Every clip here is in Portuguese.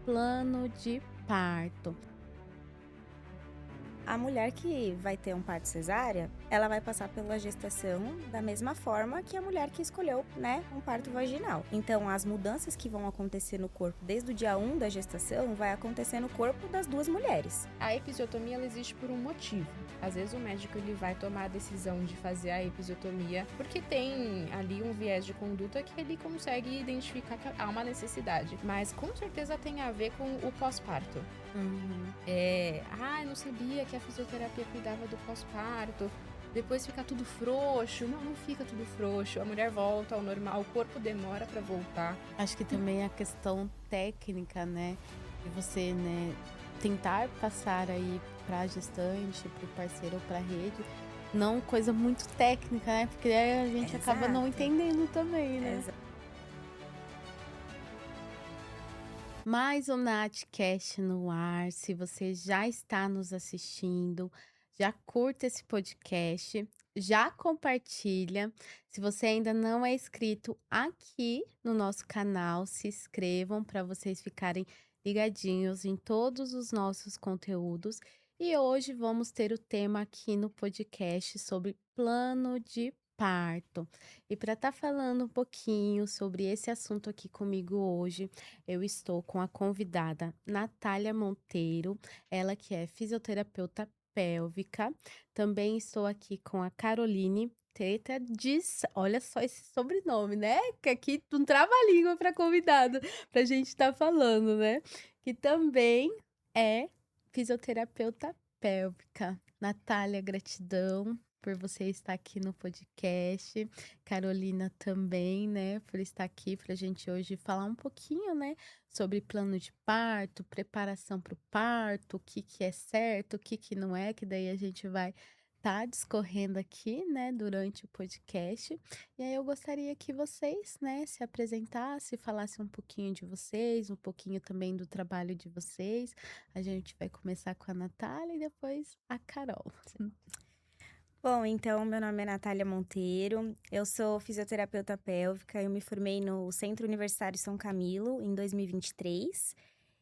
plano de parto. A mulher que vai ter um parto cesárea, ela vai passar pela gestação da mesma forma que a mulher que escolheu, né, um parto vaginal. Então, as mudanças que vão acontecer no corpo desde o dia 1 da gestação vai acontecer no corpo das duas mulheres. A episiotomia ela existe por um motivo. Às vezes o médico ele vai tomar a decisão de fazer a episiotomia porque tem ali um viés de conduta que ele consegue identificar que há uma necessidade. Mas com certeza tem a ver com o pós-parto. Eu não sabia que a fisioterapia cuidava do pós-parto. Depois fica tudo frouxo. Não fica tudo frouxo. A mulher volta ao normal, o corpo demora pra voltar. Acho que também a questão técnica, né? De você, né, tentar passar aí pra gestante, pro parceiro ou pra rede. Não coisa muito técnica, né? Porque aí a gente acaba não Exato. entendendo também, né? Mais um Natcast no ar. Se você já está nos assistindo, já curta esse podcast, já compartilha. Se você ainda não é inscrito aqui no nosso canal, se inscrevam para vocês ficarem ligadinhos em todos os nossos conteúdos. E hoje vamos ter o tema aqui no podcast sobre plano de parto. E para estar falando um pouquinho sobre esse assunto aqui comigo hoje, eu estou com a convidada Natália Monteiro, ela que é fisioterapeuta pélvica. Também estou aqui com a Caroline Teta diz, olha só esse sobrenome, né? Que aqui não trava a língua para convidada, para a gente estar falando, né? Que também é fisioterapeuta pélvica. Natália, gratidão por você estar aqui no podcast. Carolina também, né, por estar aqui para a gente hoje falar um pouquinho, né, sobre plano de parto, preparação para o parto, o que que é certo, o que que não é, que daí a gente vai estar discorrendo aqui, né, durante o podcast. E aí eu gostaria que vocês, né, se apresentassem, falassem um pouquinho de vocês, um pouquinho também do trabalho de vocês. A gente vai começar com a Natália e depois a Carol. Bom, então, meu nome é Natália Monteiro, eu sou fisioterapeuta pélvica, eu me formei no Centro Universitário São Camilo em 2023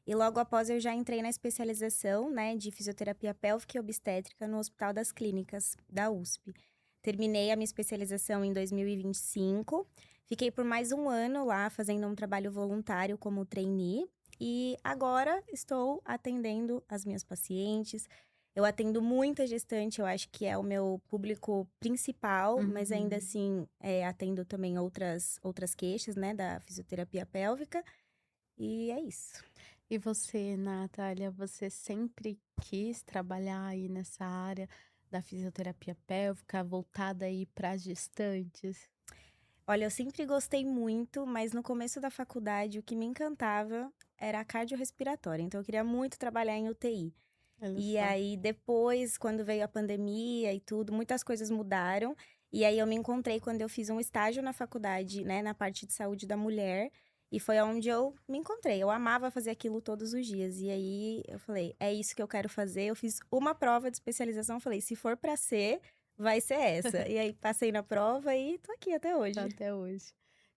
e logo após eu já entrei na especialização, né, de fisioterapia pélvica e obstétrica no Hospital das Clínicas da USP. Terminei a minha especialização em 2025, fiquei por mais um ano lá fazendo um trabalho voluntário como trainee e agora estou atendendo as minhas pacientes. Eu atendo muita gestante, eu acho que é o meu público principal, mas ainda assim, atendo também outras queixas, né, da fisioterapia pélvica, e é isso. E você, Natália, você sempre quis trabalhar aí nessa área da fisioterapia pélvica, voltada aí para gestantes? Olha, eu sempre gostei muito, mas no começo da faculdade o que me encantava era a cardiorrespiratória, então eu queria muito trabalhar em UTI. Olha E só. aí depois, quando veio a pandemia e tudo, muitas coisas mudaram. E aí eu me encontrei quando eu fiz um estágio na faculdade, né, na parte de saúde da mulher. E foi onde eu me encontrei. Eu amava fazer aquilo todos os dias. E aí eu falei, é isso que eu quero fazer. Eu fiz uma prova de especialização, falei, se for pra ser, vai ser essa. E aí passei na prova e tô aqui até Tá hoje. até hoje.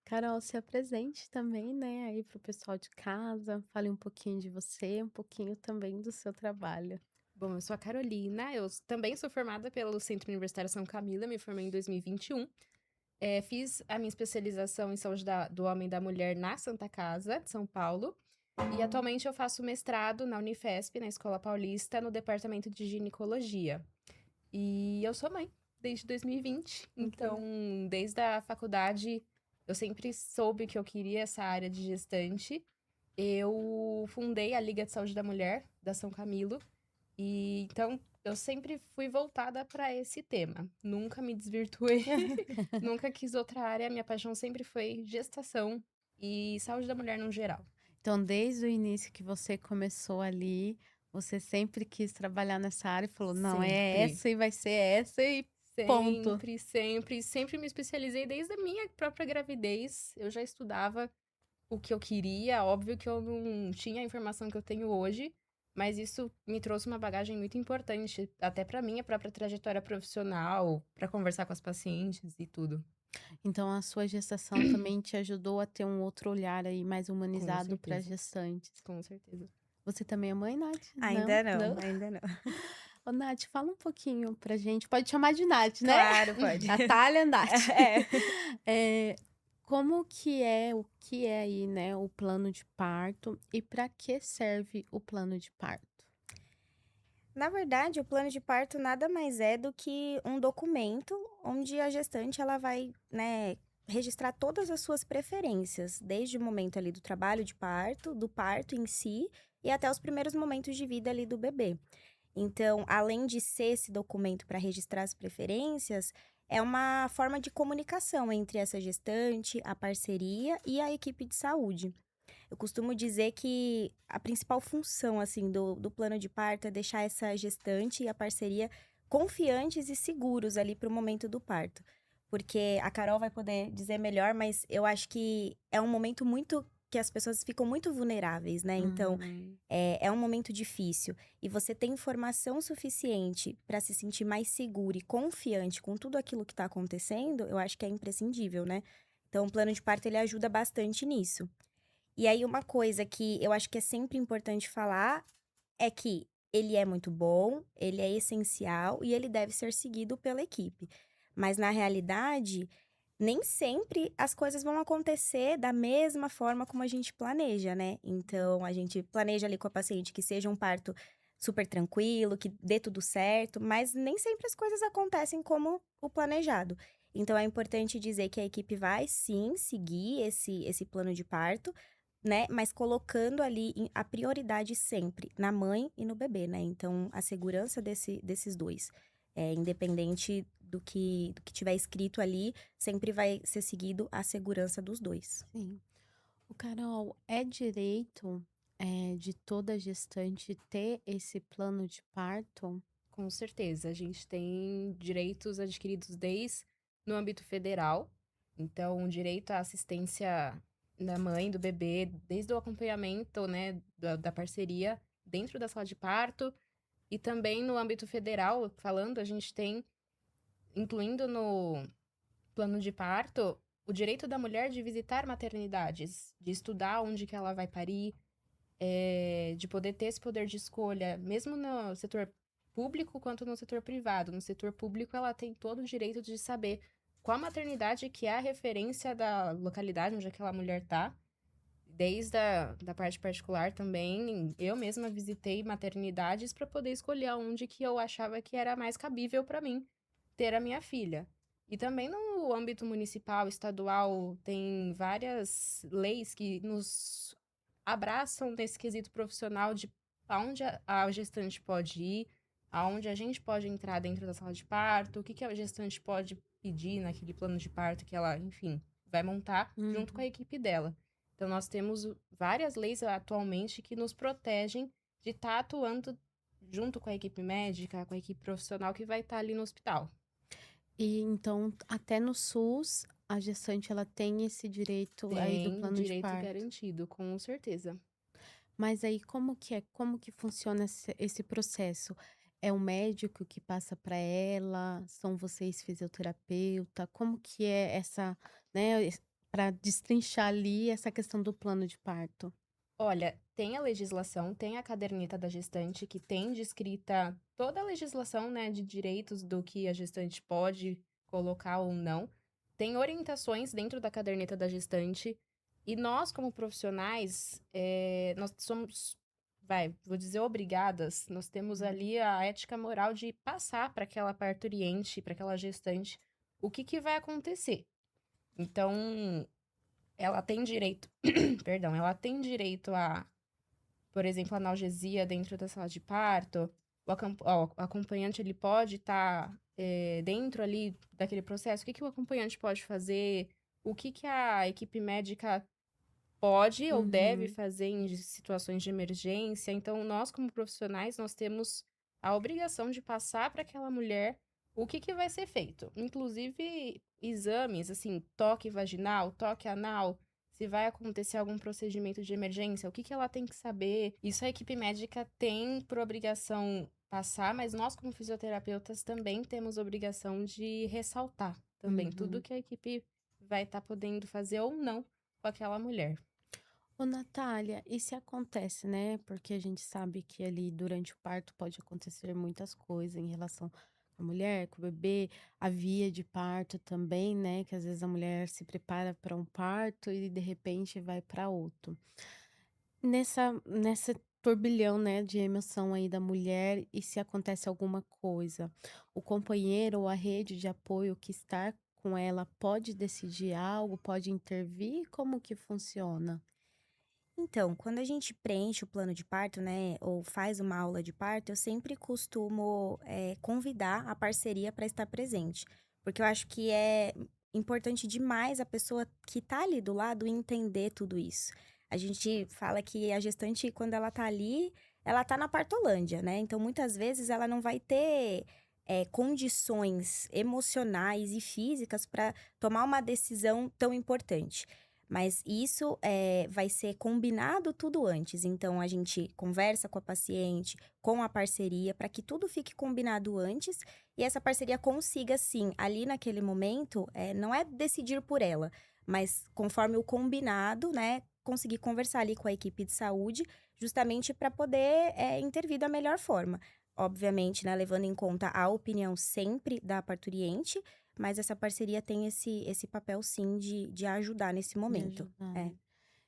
Carol, se apresente também, né, aí para o pessoal de casa, fale um pouquinho de você, um pouquinho também do seu trabalho. Bom, eu sou a Carolina, também sou formada pelo Centro Universitário São Camilo, me formei em 2021. Fiz a minha especialização em saúde do homem e da mulher na Santa Casa, de São Paulo. E atualmente eu faço mestrado na Unifesp, na Escola Paulista, no departamento de ginecologia. E eu sou mãe desde 2020, então desde a faculdade eu sempre soube que eu queria essa área de gestante. Eu fundei a Liga de Saúde da Mulher, da São Camilo, e então eu sempre fui voltada para esse tema. Nunca me desvirtuei, nunca quis outra área. Minha paixão sempre foi gestação e saúde da mulher no geral. Então, desde o início que você começou ali, você sempre quis trabalhar nessa área e falou: não, é Sempre. essa e vai ser essa e ponto. Sempre me especializei desde a minha própria gravidez. Eu já estudava o que eu queria. Óbvio que eu não tinha a informação que eu tenho hoje, mas isso me trouxe uma bagagem muito importante, até para minha própria trajetória profissional, para conversar com as pacientes e tudo. Então a sua gestação também te ajudou a ter um outro olhar aí mais Com humanizado para certeza, gestantes. com certeza. Você também é mãe, Nath? Não? Ainda Não? não, ainda não. Ô, Nath, fala um pouquinho pra gente. Pode chamar de Nath, né? Claro, pode. Natália, Nath. É. Eh, como que é, o que é aí, né, o plano de parto e para que serve o plano de parto? Na verdade, o plano de parto nada mais é do que um documento onde a gestante ela vai, né, registrar todas as suas preferências, desde o momento ali do trabalho de parto, do parto em si e até os primeiros momentos de vida ali do bebê. Então, além de ser esse documento para registrar as preferências, é uma forma de comunicação entre essa gestante, a parceria e a equipe de saúde. Eu costumo dizer que a principal função, assim, do plano de parto é deixar essa gestante e a parceria confiantes e seguros ali para o momento do parto. Porque a Carol vai poder dizer melhor, mas eu acho que é um momento muito que as pessoas ficam muito vulneráveis, né? Então, Uhum. é um momento difícil. E você ter informação suficiente para se sentir mais seguro e confiante com tudo aquilo que está acontecendo, eu acho que é imprescindível, né? Então, o plano de parto, ele ajuda bastante nisso. E aí, uma coisa que eu acho que é sempre importante falar é que ele é muito bom, ele é essencial e ele deve ser seguido pela equipe. Mas, na realidade, nem sempre as coisas vão acontecer da mesma forma como a gente planeja, né? Então, a gente planeja ali com a paciente que seja um parto super tranquilo, que dê tudo certo, mas nem sempre as coisas acontecem como o planejado. Então, é importante dizer que a equipe vai sim seguir esse plano de parto, né, mas colocando ali a prioridade sempre na mãe e no bebê, né, então a segurança desses 2, independente do que tiver escrito ali, sempre vai ser seguido a segurança dos 2. Sim. O Carol, é direito, de toda gestante ter esse plano de parto? Com certeza, a gente tem direitos adquiridos desde no âmbito federal. Então, o direito à assistência da mãe, do bebê, desde o acompanhamento, né, da parceria dentro da sala de parto. E também no âmbito federal, falando, a gente tem, incluindo no plano de parto, o direito da mulher de visitar maternidades, de estudar onde que ela vai parir, de poder ter esse poder de escolha, mesmo no setor público quanto no setor privado. No setor público, ela tem todo o direito de saber qual maternidade que é a referência da localidade onde aquela mulher tá. Desde da parte particular também, eu mesma visitei maternidades para poder escolher onde que eu achava que era mais cabível para mim ter a minha filha. E também no âmbito municipal, estadual, tem várias leis que nos abraçam nesse quesito profissional de aonde a gestante pode ir, aonde a gente pode entrar dentro da sala de parto, o que que a gestante pode pedir naquele plano de parto que ela, enfim, vai montar junto com a Uhum. equipe dela. Então, nós temos várias leis atualmente que nos protegem de estar atuando junto com a equipe médica, com a equipe profissional que vai estar ali no hospital. E então, até no SUS, a gestante ela tem esse direito aí do Tem plano de direito parto. garantido, com certeza. Mas aí como que é? Como que funciona esse processo? É o médico que passa para ela? São vocês fisioterapeuta? Como que é essa, né, para destrinchar ali essa questão do plano de parto? Olha, tem a legislação, tem a caderneta da gestante, que tem descrita toda a legislação, né, de direitos do que a gestante pode colocar ou não. Tem orientações dentro da caderneta da gestante. E nós, como profissionais, nós somos, vou dizer, obrigadas. Nós temos Uhum. ali a ética moral de passar para aquela parturiente, para aquela gestante, o que que vai acontecer. Então, ela tem direito, perdão, ela tem direito a, por exemplo, analgesia dentro da sala de parto. O acompanhante ele pode estar dentro ali daquele processo. O que que o acompanhante pode fazer? O que que a equipe médica pode ou deve Uhum. fazer em situações de emergência? Então, nós como profissionais, nós temos a obrigação de passar para aquela mulher o que que vai ser feito. Inclusive, exames, assim, toque vaginal, toque anal, se vai acontecer algum procedimento de emergência, o que que ela tem que saber. Isso a equipe médica tem por obrigação passar, mas nós como fisioterapeutas também temos obrigação de ressaltar. também. Tudo Uhum. que a equipe vai estar podendo fazer ou não com aquela mulher. Ô, Natália, e se acontece, né? Porque a gente sabe que ali durante o parto pode acontecer muitas coisas em relação à mulher, com o bebê, a via de parto também, né? Que às vezes a mulher se prepara para um parto e de repente vai para outro. Nessa turbilhão, né, de emoção aí da mulher, e se acontece alguma coisa, o companheiro ou a rede de apoio que está com ela pode decidir algo, pode intervir? Como que funciona? Então, quando a gente preenche o plano de parto, né, ou faz uma aula de parto, eu sempre costumo convidar a parceria para estar presente, porque eu acho que é importante demais a pessoa que tá ali do lado entender tudo isso. A gente fala que a gestante, quando ela tá ali, ela tá na partolândia, né? Então, muitas vezes ela não vai ter condições emocionais e físicas para tomar uma decisão tão importante. Mas isso, vai ser combinado tudo antes, então a gente conversa com a paciente, com a parceria, para que tudo fique combinado antes e essa parceria consiga sim, ali naquele momento, não é decidir por ela, mas conforme o combinado, né, conseguir conversar ali com a equipe de saúde, justamente para poder, intervir da melhor forma. Obviamente, né, levando em conta a opinião sempre da parturiente, mas essa parceria tem esse papel sim de ajudar nesse De momento. ajudar, É. né?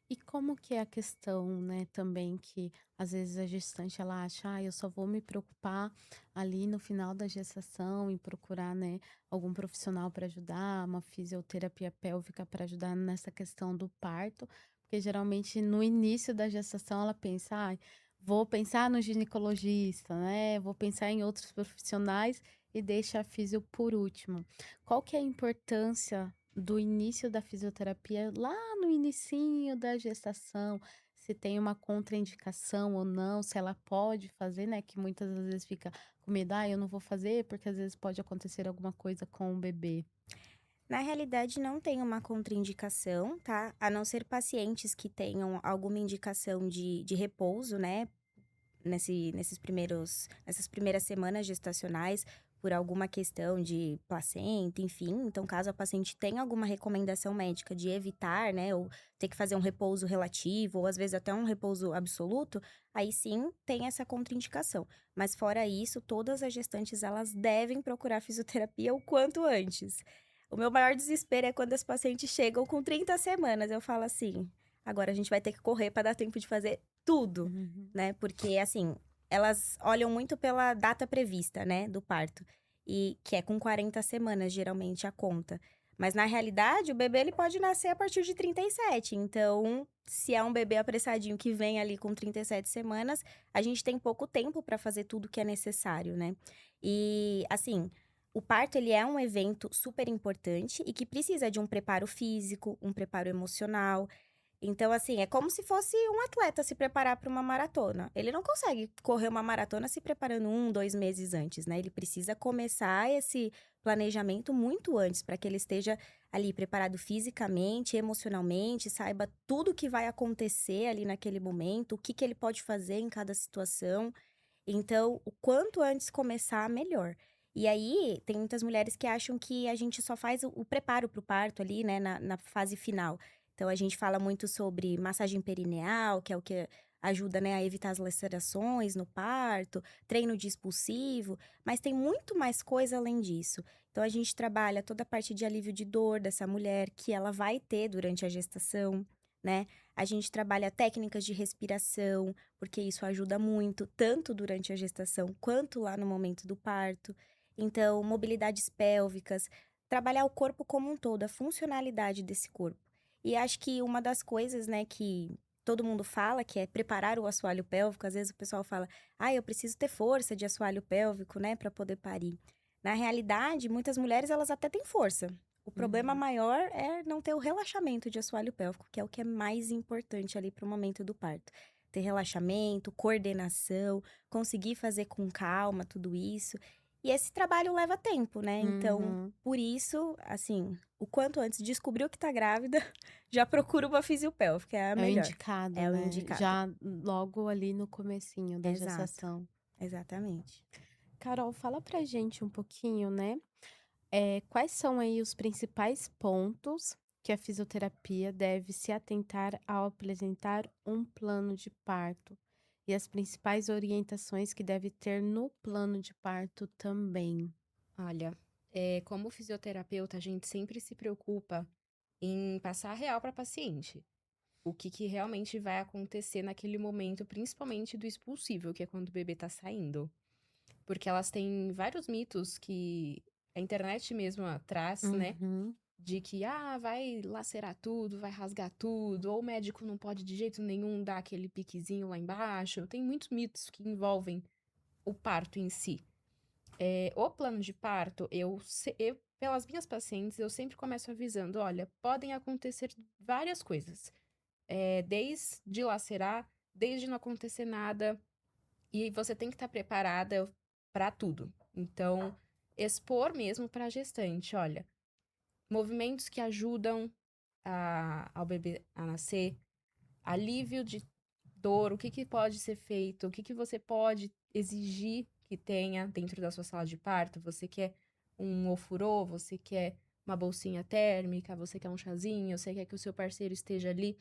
E como que é a questão, né, também que às vezes a gestante ela acha, ah, eu só vou me preocupar ali no final da gestação em procurar, né, algum profissional para ajudar, uma fisioterapia pélvica para ajudar nessa questão do parto, porque geralmente no início da gestação ela pensa, ah, vou pensar no ginecologista, né, vou pensar em outros profissionais e deixa a fisio por último. Qual que é a importância do início da fisioterapia lá no inicinho da gestação, se tem uma contraindicação ou não, se ela pode fazer, né, que muitas das vezes fica com medo: "Ah, eu não vou fazer porque às vezes pode acontecer alguma coisa com o bebê". Na realidade, não tem uma contraindicação, tá? A não ser pacientes que tenham alguma indicação de repouso, né? Nessas primeiras semanas gestacionais, por alguma questão de placenta, enfim. Então, caso a paciente tenha alguma recomendação médica de evitar, né, ou ter que fazer um repouso relativo, ou às vezes até um repouso absoluto, aí sim tem essa contraindicação. Mas fora isso, todas as gestantes elas devem procurar fisioterapia o quanto antes. O meu maior desespero é quando as pacientes chegam com 30 semanas. Eu falo assim: agora a gente vai ter que correr para dar tempo de fazer tudo, Uhum. né? Porque, assim, elas olham muito pela data prevista, né, do parto, e que é com 40 semanas, geralmente, a conta. Mas, na realidade, o bebê ele pode nascer a partir de 37. Então, se é um bebê apressadinho que vem ali com 37 semanas, a gente tem pouco tempo para fazer tudo que é necessário, né? E, assim, o parto ele é um evento super importante e que precisa de um preparo físico, um preparo emocional. Então, assim, é como se fosse um atleta se preparar para uma maratona. Ele não consegue correr uma maratona se preparando 2 meses antes, né? Ele precisa começar esse planejamento muito antes, para que ele esteja ali preparado fisicamente, emocionalmente, saiba tudo o que vai acontecer ali naquele momento, o que que ele pode fazer em cada situação. Então, o quanto antes começar, melhor. E aí, tem muitas mulheres que acham que a gente só faz o preparo para o parto ali, né, na fase final. Então, a gente fala muito sobre massagem perineal, que é o que ajuda, né, a evitar as lacerações no parto, treino de expulsivo, mas tem muito mais coisa além disso. Então, a gente trabalha toda a parte de alívio de dor dessa mulher, que ela vai ter durante a gestação, né? A gente trabalha técnicas de respiração, porque isso ajuda muito, tanto durante a gestação quanto lá no momento do parto. Então, mobilidades pélvicas, trabalhar o corpo como um todo, a funcionalidade desse corpo. E acho que uma das coisas, né, que todo mundo fala, que é preparar o assoalho pélvico, às vezes o pessoal fala, ah, eu preciso ter força de assoalho pélvico, né, para poder parir. Na realidade, muitas mulheres, elas até têm força. O problema Uhum. maior é não ter o relaxamento de assoalho pélvico, que é o que é mais importante ali para o momento do parto. Ter relaxamento, coordenação, conseguir fazer com calma tudo isso. E esse trabalho leva tempo, né? Então, Uhum. por isso, assim, o quanto antes descobriu que tá grávida, já procura uma fisiopélvica, é a É o melhor. indicado, É o né, indicado. já logo ali no comecinho da Exato, gestação. exatamente. Carol, fala pra gente um pouquinho, né, Quais são aí os principais pontos que a fisioterapia deve se atentar ao apresentar um plano de parto? E as principais orientações que deve ter no plano de parto também? Olha, como fisioterapeuta, a gente sempre se preocupa em passar a real para a paciente. O que realmente vai acontecer naquele momento, principalmente do expulsível, que é quando o bebê tá saindo. Porque elas têm vários mitos que a internet mesmo traz, né? Uhum, De que, vai lacerar tudo, vai rasgar tudo, ou o médico não pode de jeito nenhum dar aquele piquezinho lá embaixo. Tem muitos mitos que envolvem o parto em si. O plano de parto, pelas minhas pacientes, eu sempre começo avisando: olha, podem acontecer várias coisas. Desde lacerar, desde não acontecer nada, e você tem que estar preparada para tudo. Então, expor mesmo para a gestante: olha, movimentos que ajudam ao bebê a nascer, alívio de dor, o que pode ser feito, o que você pode exigir que tenha dentro da sua sala de parto. Você quer um ofurô, você quer uma bolsinha térmica, você quer um chazinho, você quer que o seu parceiro esteja ali.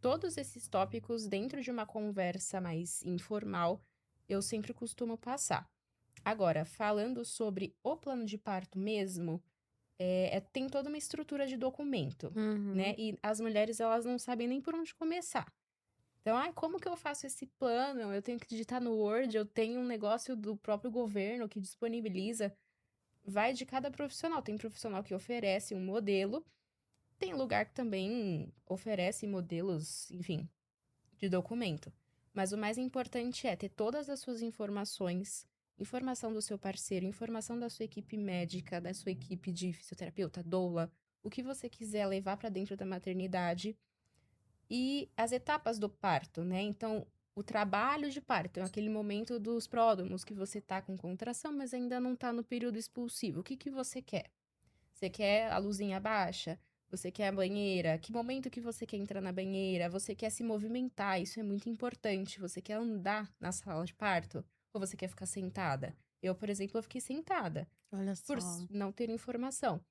Todos esses tópicos, dentro de uma conversa mais informal, eu sempre costumo passar. Agora, falando sobre o plano de parto mesmo, tem toda uma estrutura de documento, né? uhum. E as mulheres, elas não sabem nem por onde começar. Então, como que eu faço esse plano? Eu tenho que digitar no Word, eu tenho um negócio do próprio governo que disponibiliza. Vai de cada profissional. Tem profissional que oferece um modelo, tem lugar que também oferece modelos, enfim, de documento. Mas o mais importante é ter todas as suas informações, informação do seu parceiro, informação da sua equipe médica, da sua equipe de fisioterapeuta, doula, o que você quiser levar para dentro da maternidade e as etapas do parto, né? Então, o trabalho de parto é aquele momento dos pródromos que você tá com contração, mas ainda não tá no período expulsivo. O que você quer? Você quer a luzinha baixa? Você quer a banheira? Que momento que você quer entrar na banheira? Você quer se movimentar? Isso é muito importante. Você quer andar na sala de parto? Ou você quer ficar sentada? Eu, por exemplo, eu fiquei sentada Olha por só. não ter informação.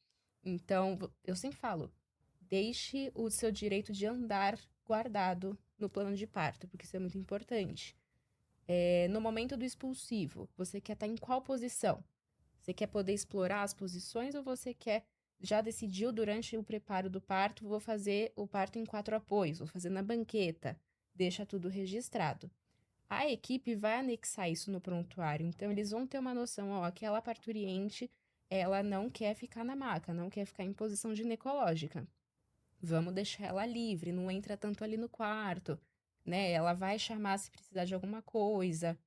Então, eu sempre falo, deixe o seu direito de andar guardado no plano de parto, porque isso é muito importante. No momento do expulsivo, você quer estar em qual posição? Você quer poder explorar as posições ou você já decidiu durante o preparo do parto, vou fazer o parto em 4 apoios, vou fazer na banqueta, deixa tudo registrado. A equipe vai anexar isso no prontuário, então eles vão ter uma noção, aquela parturiente, ela não quer ficar na maca, não quer ficar em posição ginecológica. Vamos deixar ela livre, não entra tanto ali no quarto, né? Ela vai chamar se precisar de alguma coisa.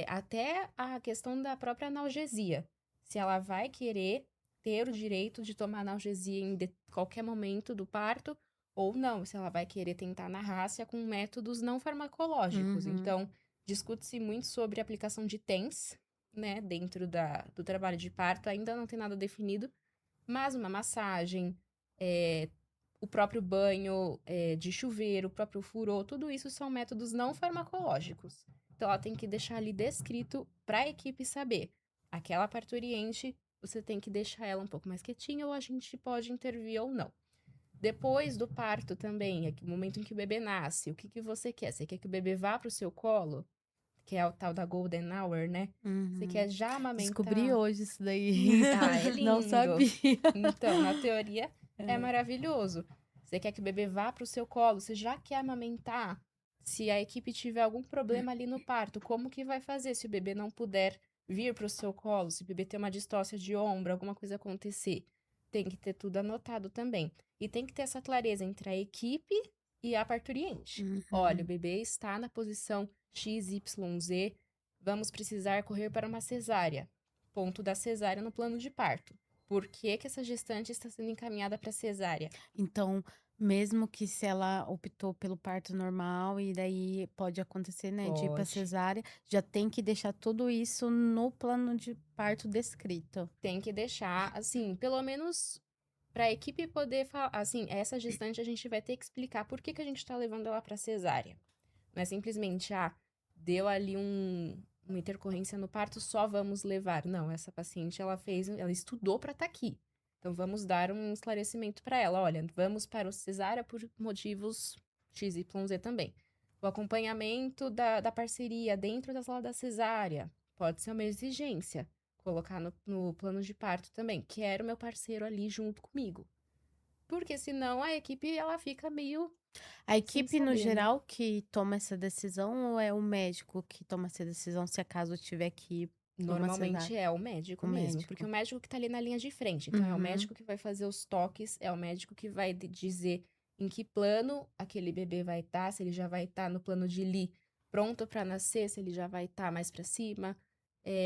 Até a questão da própria analgesia. Se ela vai querer ter o direito de tomar analgesia em qualquer momento do parto ou não, se ela vai querer tentar na rácia com métodos não farmacológicos. Uhum. Então, discute-se muito sobre a aplicação de TENS, né, dentro do trabalho de parto. Ainda não tem nada definido, mas uma massagem, é, o próprio banho, de chuveiro, o próprio furô, tudo isso são métodos não farmacológicos. Então, ela tem que deixar ali descrito para a equipe saber. Aquela parturiente, você tem que deixar ela um pouco mais quietinha ou a gente pode intervir ou não. Depois do parto também, é o momento em que o bebê nasce, o que você quer? Você quer que o bebê vá para o seu colo? Que é o tal da Golden Hour, né? Você Uhum. quer já Descobri amamentar? hoje isso daí. É Não lindo. sabia. Então, na teoria, é É. maravilhoso. Você quer que o bebê vá para o seu colo, você já quer amamentar. Se a equipe tiver algum problema ali no parto, como que vai fazer se o bebê não puder vir para o seu colo, se o bebê tem uma distócia de ombro, alguma coisa acontecer? Tem que ter tudo anotado também. E tem que ter essa clareza entre a equipe e a parturiente. Olha, o Uhum. bebê está na posição XYZ, vamos precisar correr para uma cesárea. Ponto da cesárea no plano de parto. Por que que essa gestante está sendo encaminhada para cesárea? Então, mesmo que se ela optou pelo parto normal e daí pode acontecer, né, de ir pra Pode. cesárea, já tem que deixar tudo isso no plano de parto descrito. Tem que deixar, assim, pelo menos para a equipe poder falar, assim, essa gestante a gente vai ter que explicar por que que a gente está levando ela para cesárea. Não é simplesmente, deu ali uma intercorrência no parto, só vamos levar. Não, essa paciente, ela estudou para estar aqui. Então, vamos dar um esclarecimento para ela. Olha, vamos para o cesárea por motivos X, Y, Z também. O acompanhamento da parceria dentro da sala da cesárea pode ser uma exigência. Colocar no plano de parto também. Quero meu parceiro ali junto comigo. Porque senão a equipe, ela fica meio A sem equipe, no saber, né? geral, que toma essa decisão ou é o médico que toma essa decisão se acaso tiver que ir pra uma Normalmente cesárea? é o médico O mesmo, porque médico. o médico que tá ali na linha de frente. Então, é o Uhum. médico que vai fazer os toques, é o médico que vai dizer em que plano aquele bebê vai estar, se ele já vai estar no plano de Lee pronto para nascer, se ele já vai estar mais para cima.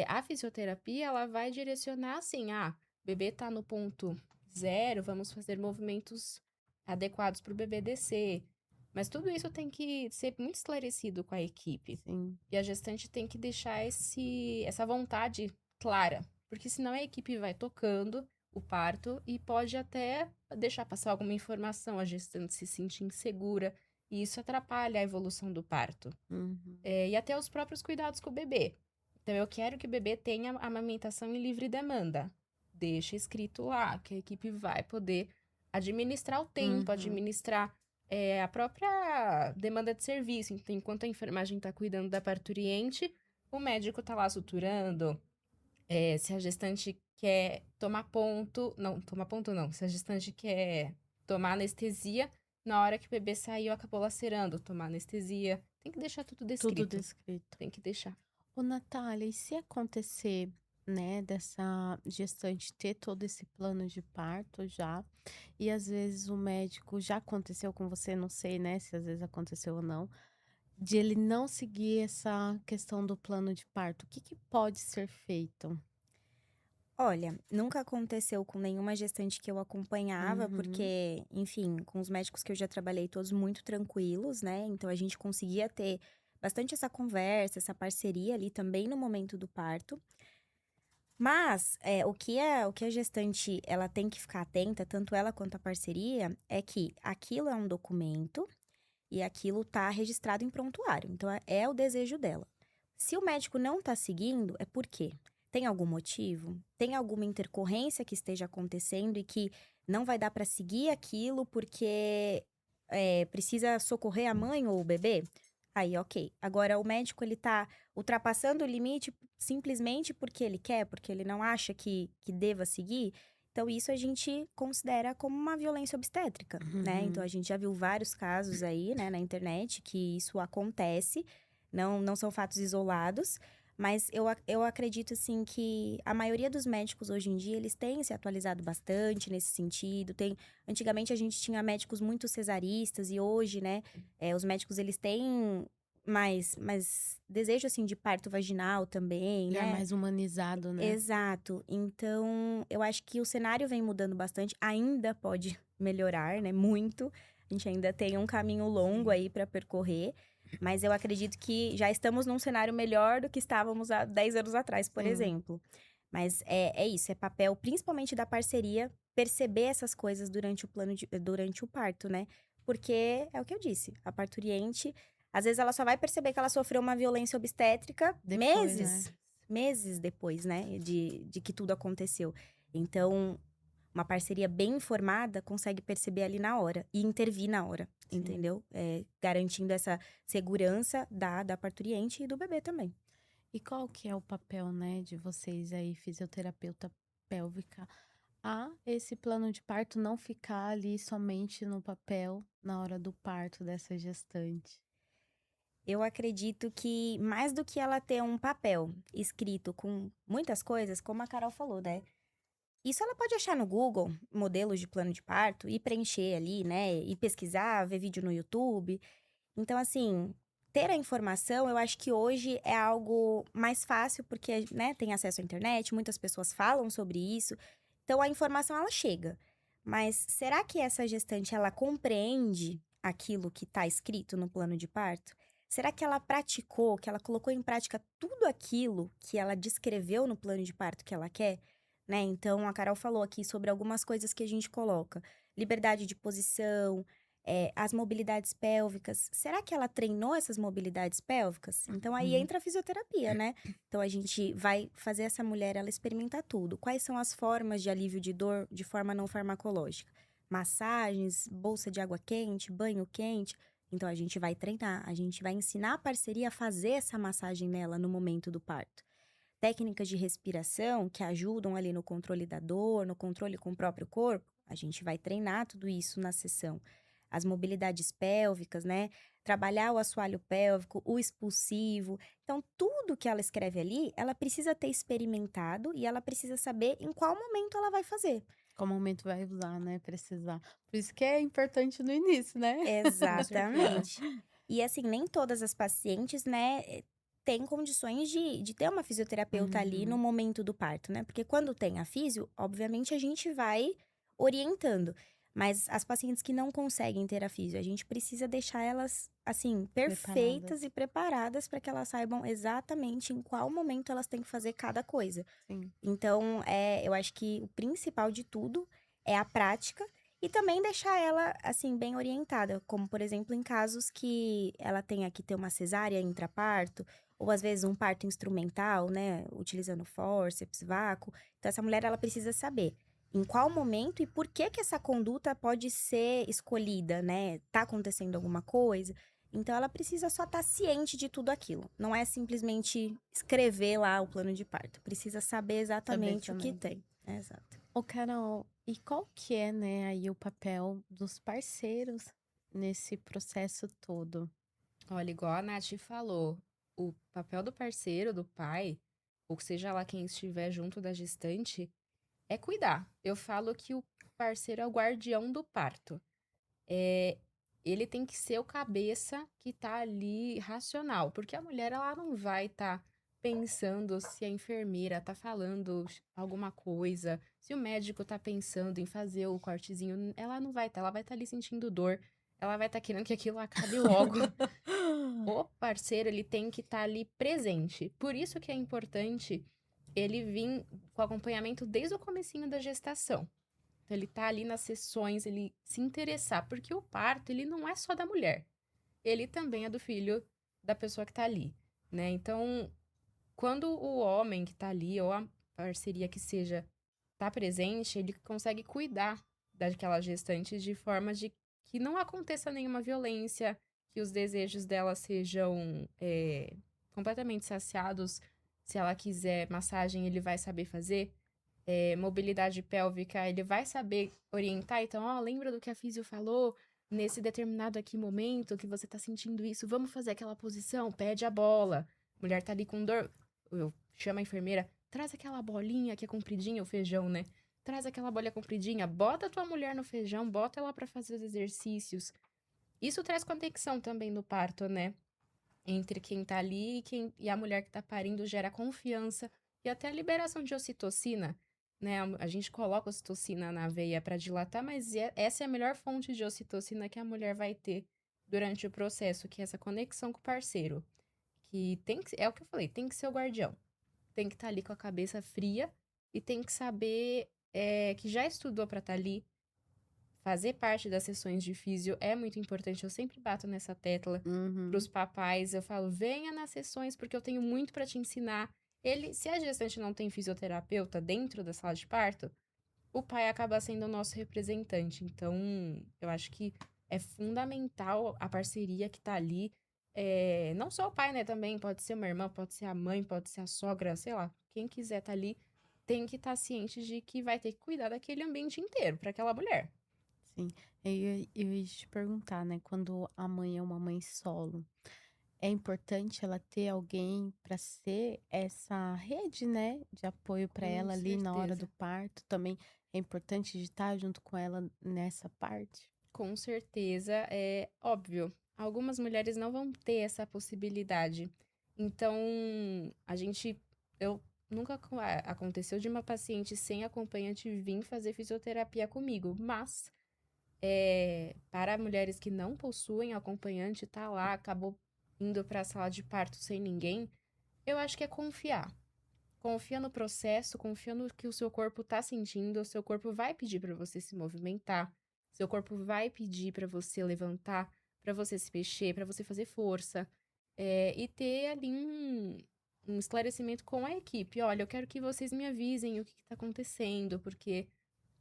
A fisioterapia, ela vai direcionar assim, o bebê tá no ponto 0, vamos fazer movimentos adequados para o bebê descer. Mas tudo isso tem que ser muito esclarecido com a equipe. Sim. E a gestante tem que deixar essa vontade clara, porque senão a equipe vai tocando o parto e pode até deixar passar alguma informação, a gestante se sentir insegura, e isso atrapalha a evolução do parto. Uhum. E até os próprios cuidados com o bebê. Então, eu quero que o bebê tenha amamentação em livre demanda. Deixa escrito lá, que a equipe vai poder administrar o tempo, Uhum. administrar a própria demanda de serviço. Então, enquanto a enfermagem está cuidando da parturiente, o médico está lá suturando. Se a gestante quer tomar ponto... Não, tomar ponto não. Se a gestante quer tomar anestesia, na hora que o bebê saiu, acabou lacerando, tomar anestesia. Tem que deixar tudo Tudo descrito. descrito. Tem que deixar. Ô, Natália, e se acontecer, né, dessa gestante ter todo esse plano de parto já, e às vezes o médico já aconteceu com você, não sei, né, se às vezes aconteceu ou não, de ele não seguir essa questão do plano de parto, o que que pode ser feito? Olha, nunca aconteceu com nenhuma gestante que eu acompanhava, Uhum, porque, enfim, com os médicos que eu já trabalhei, todos muito tranquilos, né? Então a gente conseguia ter bastante essa conversa, essa parceria ali também no momento do parto. Mas o que a gestante ela tem que ficar atenta, tanto ela quanto a parceria, é que aquilo é um documento e aquilo tá registrado em prontuário. Então é o desejo dela. Se o médico não tá seguindo, é por quê? Tem algum motivo? Tem alguma intercorrência que esteja acontecendo e que não vai dar para seguir aquilo porque precisa socorrer a mãe ou o bebê? Aí, ok. Agora, o médico, ele tá ultrapassando o limite simplesmente porque ele quer, porque ele não acha que deva seguir. Então, isso a gente considera como uma violência obstétrica, né? Então, uhum. a gente já viu vários casos aí, né, na internet, que isso acontece. Não são fatos isolados. Mas eu acredito, assim, que a maioria dos médicos hoje em dia, eles têm se atualizado bastante nesse sentido. Antigamente, a gente tinha médicos muito cesaristas e hoje, né, os médicos, eles têm mais desejo, assim, de parto vaginal também, Já né? mais humanizado, né? Exato. Então, eu acho que o cenário vem mudando bastante. Ainda pode melhorar, né? Muito. A gente ainda tem um caminho longo Sim. aí para percorrer. Mas eu acredito que já estamos num cenário melhor do que estávamos há 10 anos atrás, por Sim. exemplo. Mas é isso, é papel principalmente da parceria perceber essas coisas durante o parto, né? Porque é o que eu disse, a parturiente, às vezes ela só vai perceber que ela sofreu uma violência obstétrica Depois, né? meses depois, né, de que tudo aconteceu. Então, uma parceria bem informada consegue perceber ali na hora e intervir na hora, Sim. entendeu? Garantindo essa segurança da parturiente e do bebê também. E qual que é o papel, né, de vocês aí, fisioterapeuta pélvica, esse plano de parto não ficar ali somente no papel na hora do parto dessa gestante? Eu acredito que mais do que ela ter um papel escrito com muitas coisas, como a Carol falou, né? Isso ela pode achar no Google, modelos de plano de parto, e preencher ali, né? E pesquisar, ver vídeo no YouTube. Então, assim, ter a informação, eu acho que hoje é algo mais fácil, porque, né, tem acesso à internet, muitas pessoas falam sobre isso. Então, a informação, ela chega. Mas será que essa gestante, ela compreende aquilo que está escrito no plano de parto? Será que ela praticou, que ela colocou em prática tudo aquilo que ela descreveu no plano de parto que ela quer? Né? Então, a Carol falou aqui sobre algumas coisas que a gente coloca. Liberdade de posição, as mobilidades pélvicas, será que ela treinou essas mobilidades pélvicas? Então aí Uhum. entra a fisioterapia, né? Então a gente vai fazer essa mulher ela experimentar tudo. Quais são as formas de alívio de dor de forma não farmacológica? Massagens, bolsa de água quente, banho quente. Então a gente vai treinar, a gente vai ensinar a parceria a fazer essa massagem nela no momento do parto. Técnicas de respiração que ajudam ali no controle da dor, no controle com o próprio corpo, a gente vai treinar tudo isso na sessão. As mobilidades pélvicas, né? Trabalhar o assoalho pélvico, o expulsivo. Então, tudo que ela escreve ali, ela precisa ter experimentado e ela precisa saber em qual momento ela vai fazer. Qual momento vai usar, né, precisar. Por isso que é importante no início, né. Com certeza. Exatamente. E assim, nem todas as pacientes, né, têm condições de ter uma fisioterapeuta ali no Uhum. momento do parto, né? Porque quando tem a fisio, obviamente a gente vai orientando. Mas as pacientes que não conseguem ter a fisio, a gente precisa deixar elas, assim, perfeitas Preparadas. e preparadas para que elas saibam exatamente em qual momento elas têm que fazer cada coisa. Sim. Então, eu acho que o principal de tudo é a prática e também deixar ela, assim, bem orientada, como, por exemplo, em casos que ela tenha que ter uma cesárea intraparto, ou às vezes um parto instrumental, né, utilizando fórceps, vácuo. Então, essa mulher, ela precisa saber em qual momento e por que que essa conduta pode ser escolhida, né? Tá acontecendo alguma coisa? Então, ela precisa só estar ciente de tudo aquilo. Não é simplesmente escrever lá o plano de parto. Precisa saber Saber exatamente o que também. tem. Exato. Ô Carol, e qual que é, né, aí o papel dos parceiros nesse processo todo? Olha, igual a Nath falou, o papel do parceiro, do pai, ou seja lá quem estiver junto da gestante, é cuidar. Eu falo que o parceiro é o guardião do parto. É, ele tem que ser o cabeça que tá ali racional, porque a mulher ela não vai estar pensando se a enfermeira tá falando alguma coisa, se o médico tá pensando em fazer o cortezinho, ela não vai estar, ela vai estar ali sentindo dor, ela vai estar querendo que aquilo acabe logo. O parceiro, ele tem que estar ali presente. Por isso que é importante ele vir com acompanhamento desde o comecinho da gestação. Então, ele tá ali nas sessões, ele se interessar, porque o parto, ele não é só da mulher. Ele também é do filho da pessoa que tá ali, né? Então, quando o homem que tá ali, ou a parceria que seja, tá presente, ele consegue cuidar daquela gestante de forma de que não aconteça nenhuma violência, que os desejos dela sejam completamente saciados. Se ela quiser massagem, ele vai saber fazer. Mobilidade pélvica, ele vai saber orientar. Então, ó, lembra do que a físio falou? Nesse determinado aqui momento que você tá sentindo isso, vamos fazer aquela posição? Pede a bola. Mulher tá ali com dor. Eu chamo a enfermeira, traz aquela bolinha que é compridinha, o feijão, né? Traz aquela bolinha compridinha, bota a tua mulher no feijão, bota ela pra fazer os exercícios. Isso traz conexão também no parto, né? Entre quem tá ali e a mulher que tá parindo gera confiança e até a liberação de ocitocina, né? A gente coloca ocitocina na veia para dilatar, mas essa é a melhor fonte de ocitocina que a mulher vai ter durante o processo, que é essa conexão com o parceiro. Que tem que, é o que eu falei, tem que ser o guardião. Tem que estar ali com a cabeça fria e tem que saber que já estudou para estar ali. Fazer parte das sessões de físio é muito importante. Eu sempre bato nessa tecla para os Uhum. papais. Eu falo, venha nas sessões porque eu tenho muito para te ensinar. Se a gestante não tem fisioterapeuta dentro da sala de parto, o pai acaba sendo o nosso representante. Então, eu acho que é fundamental a parceria que tá ali. Não só o pai, né? Também pode ser uma irmã, pode ser a mãe, pode ser a sogra, sei lá. Quem quiser tá ali tem que estar ciente de que vai ter que cuidar daquele ambiente inteiro para aquela mulher. Sim. Eu ia te perguntar, né, quando a mãe é uma mãe solo, é importante ela ter alguém para ser essa rede, né, de apoio para Com ela ali na hora do certeza. parto, também é importante de estar junto com ela nessa parte? Com certeza, é óbvio. Algumas mulheres não vão ter essa possibilidade. Então, a gente. Eu nunca aconteceu de uma paciente sem acompanhante vir fazer fisioterapia comigo, mas para mulheres que não possuem acompanhante, tá lá, acabou indo para a sala de parto sem ninguém, eu acho que é confiar. Confia no processo, confia no que o seu corpo tá sentindo, o seu corpo vai pedir para você se movimentar. Seu corpo vai pedir pra você levantar, pra você se mexer, pra você fazer força. E ter ali um esclarecimento com a equipe. Olha, eu quero que vocês me avisem o que tá acontecendo, porque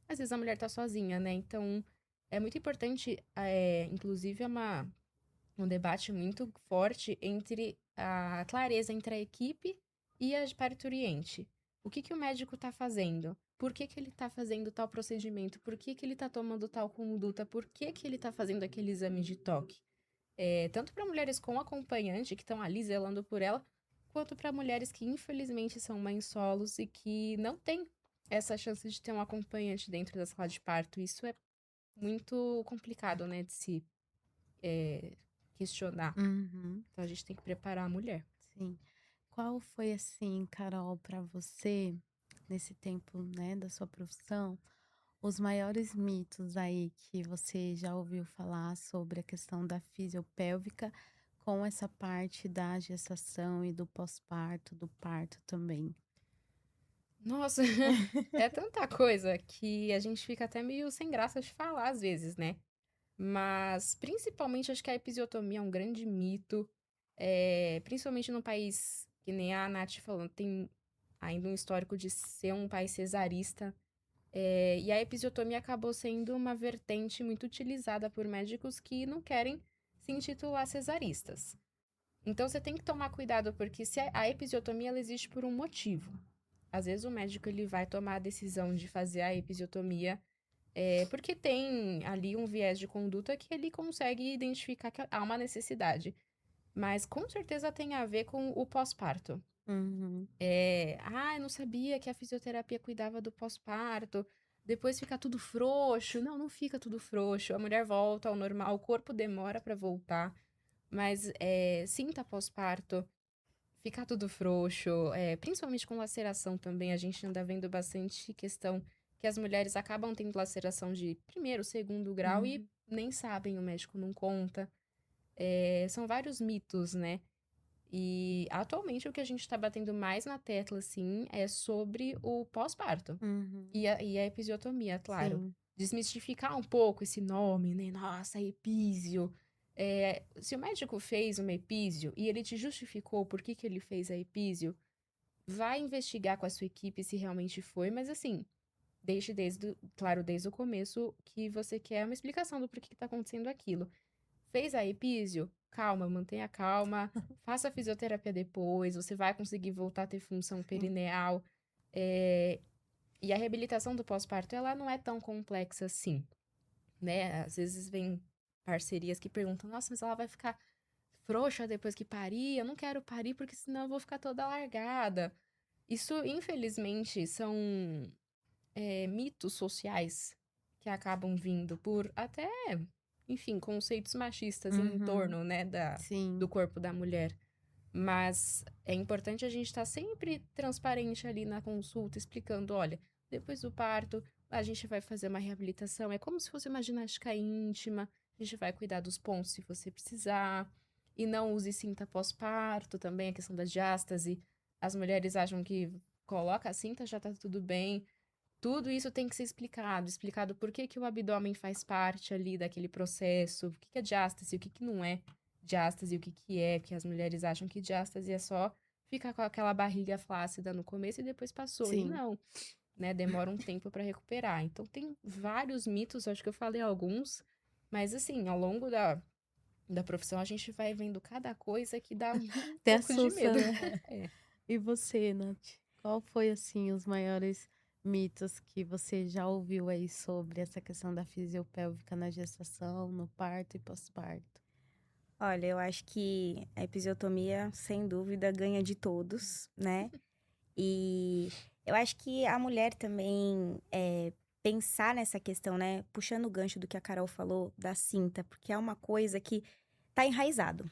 às vezes a mulher tá sozinha, né? Então, é muito importante, inclusive, um debate muito forte entre a clareza entre a equipe e a parturiente. O que o médico tá fazendo? Por que ele tá fazendo tal procedimento? Por que ele tá tomando tal conduta? Por que ele tá fazendo aquele exame de toque? Tanto para mulheres com acompanhante, que estão ali zelando por ela, quanto para mulheres que infelizmente são mães solos e que não têm essa chance de ter um acompanhante dentro da sala de parto. Isso é muito complicado, né, de se questionar. Uhum, Então a gente tem que preparar a mulher. sim. Qual foi, assim, Carol, para você, nesse tempo, né, da sua profissão, os maiores mitos aí que você já ouviu falar sobre a questão da fisiopélvica com essa parte da gestação e do pós-parto, do parto também? Nossa, é tanta coisa que a gente fica até meio sem graça de falar às vezes, né? Mas, principalmente, acho que a episiotomia é um grande mito. Principalmente num país que nem a Nath falando, tem ainda um histórico de ser um país cesarista. E a episiotomia acabou sendo uma vertente muito utilizada por médicos que não querem se intitular cesaristas. Então, você tem que tomar cuidado, porque se a episiotomia ela existe por um motivo. Às vezes, o médico ele vai tomar a decisão de fazer a episiotomia porque tem ali um viés de conduta que ele consegue identificar que há uma necessidade. Mas com certeza tem a ver com o pós-parto. Uhum, Eu não sabia que a fisioterapia cuidava do pós-parto. Depois fica tudo frouxo. Não, não fica tudo frouxo. A mulher volta ao normal, o corpo demora para voltar. Mas sinta pós-parto, fica tudo frouxo. Principalmente com laceração também, a gente anda vendo bastante questão que as mulheres acabam tendo laceração de primeiro, segundo grau e uhum, nem sabem, o médico não conta. São vários mitos, né? E atualmente o que a gente tá batendo mais na tecla, assim, é sobre o pós-parto. uhum, E a episiotomia, claro. sim, Desmistificar um pouco esse nome, né? Nossa, epísio. Se o médico fez uma epísio e ele te justificou por que ele fez a epísio, vai investigar com a sua equipe se realmente foi, mas assim, deixe claro, desde o começo que você quer uma explicação do porquê que tá acontecendo aquilo. Fez a epísio? Calma, mantenha calma, faça a fisioterapia depois, você vai conseguir voltar a ter função sim. perineal. É, e a reabilitação do pós-parto, ela não é tão complexa assim, né? Às vezes vem parcerias que perguntam, nossa, mas ela vai ficar frouxa depois que parir? Eu não quero parir porque senão eu vou ficar toda largada. Isso, infelizmente, são mitos sociais que acabam vindo por até, enfim, conceitos machistas em Uhum, torno, né, do sim, corpo da mulher. Mas é importante a gente estar sempre transparente ali na consulta, explicando, olha, depois do parto, a gente vai fazer uma reabilitação. É como se fosse uma ginástica íntima. A gente vai cuidar dos pontos se você precisar. E não use cinta pós-parto também, a questão da diástase. As mulheres acham que coloca a cinta, já tá tudo bem. Tudo isso tem que ser explicado por que o abdômen faz parte ali daquele processo, o que é diástase, o que não é diástase, o que é, porque as mulheres acham que diástase é só ficar com aquela barriga flácida no começo e depois passou. E sim. não, né? Demora um tempo para recuperar. Então tem vários mitos, acho que eu falei alguns, mas assim, ao longo da profissão a gente vai vendo cada coisa que dá um Até pouco de assusta, medo. né? É. E você, Nath? Qual foi, assim, os maiores mitos que você já ouviu aí sobre essa questão da fisiopélvica na gestação, no parto e pós-parto? Olha, eu acho que a episiotomia, sem dúvida, ganha de todos, né? E eu acho que a mulher também pensar nessa questão, né? Puxando o gancho do que a Carol falou da cinta, porque é uma coisa que tá enraizado.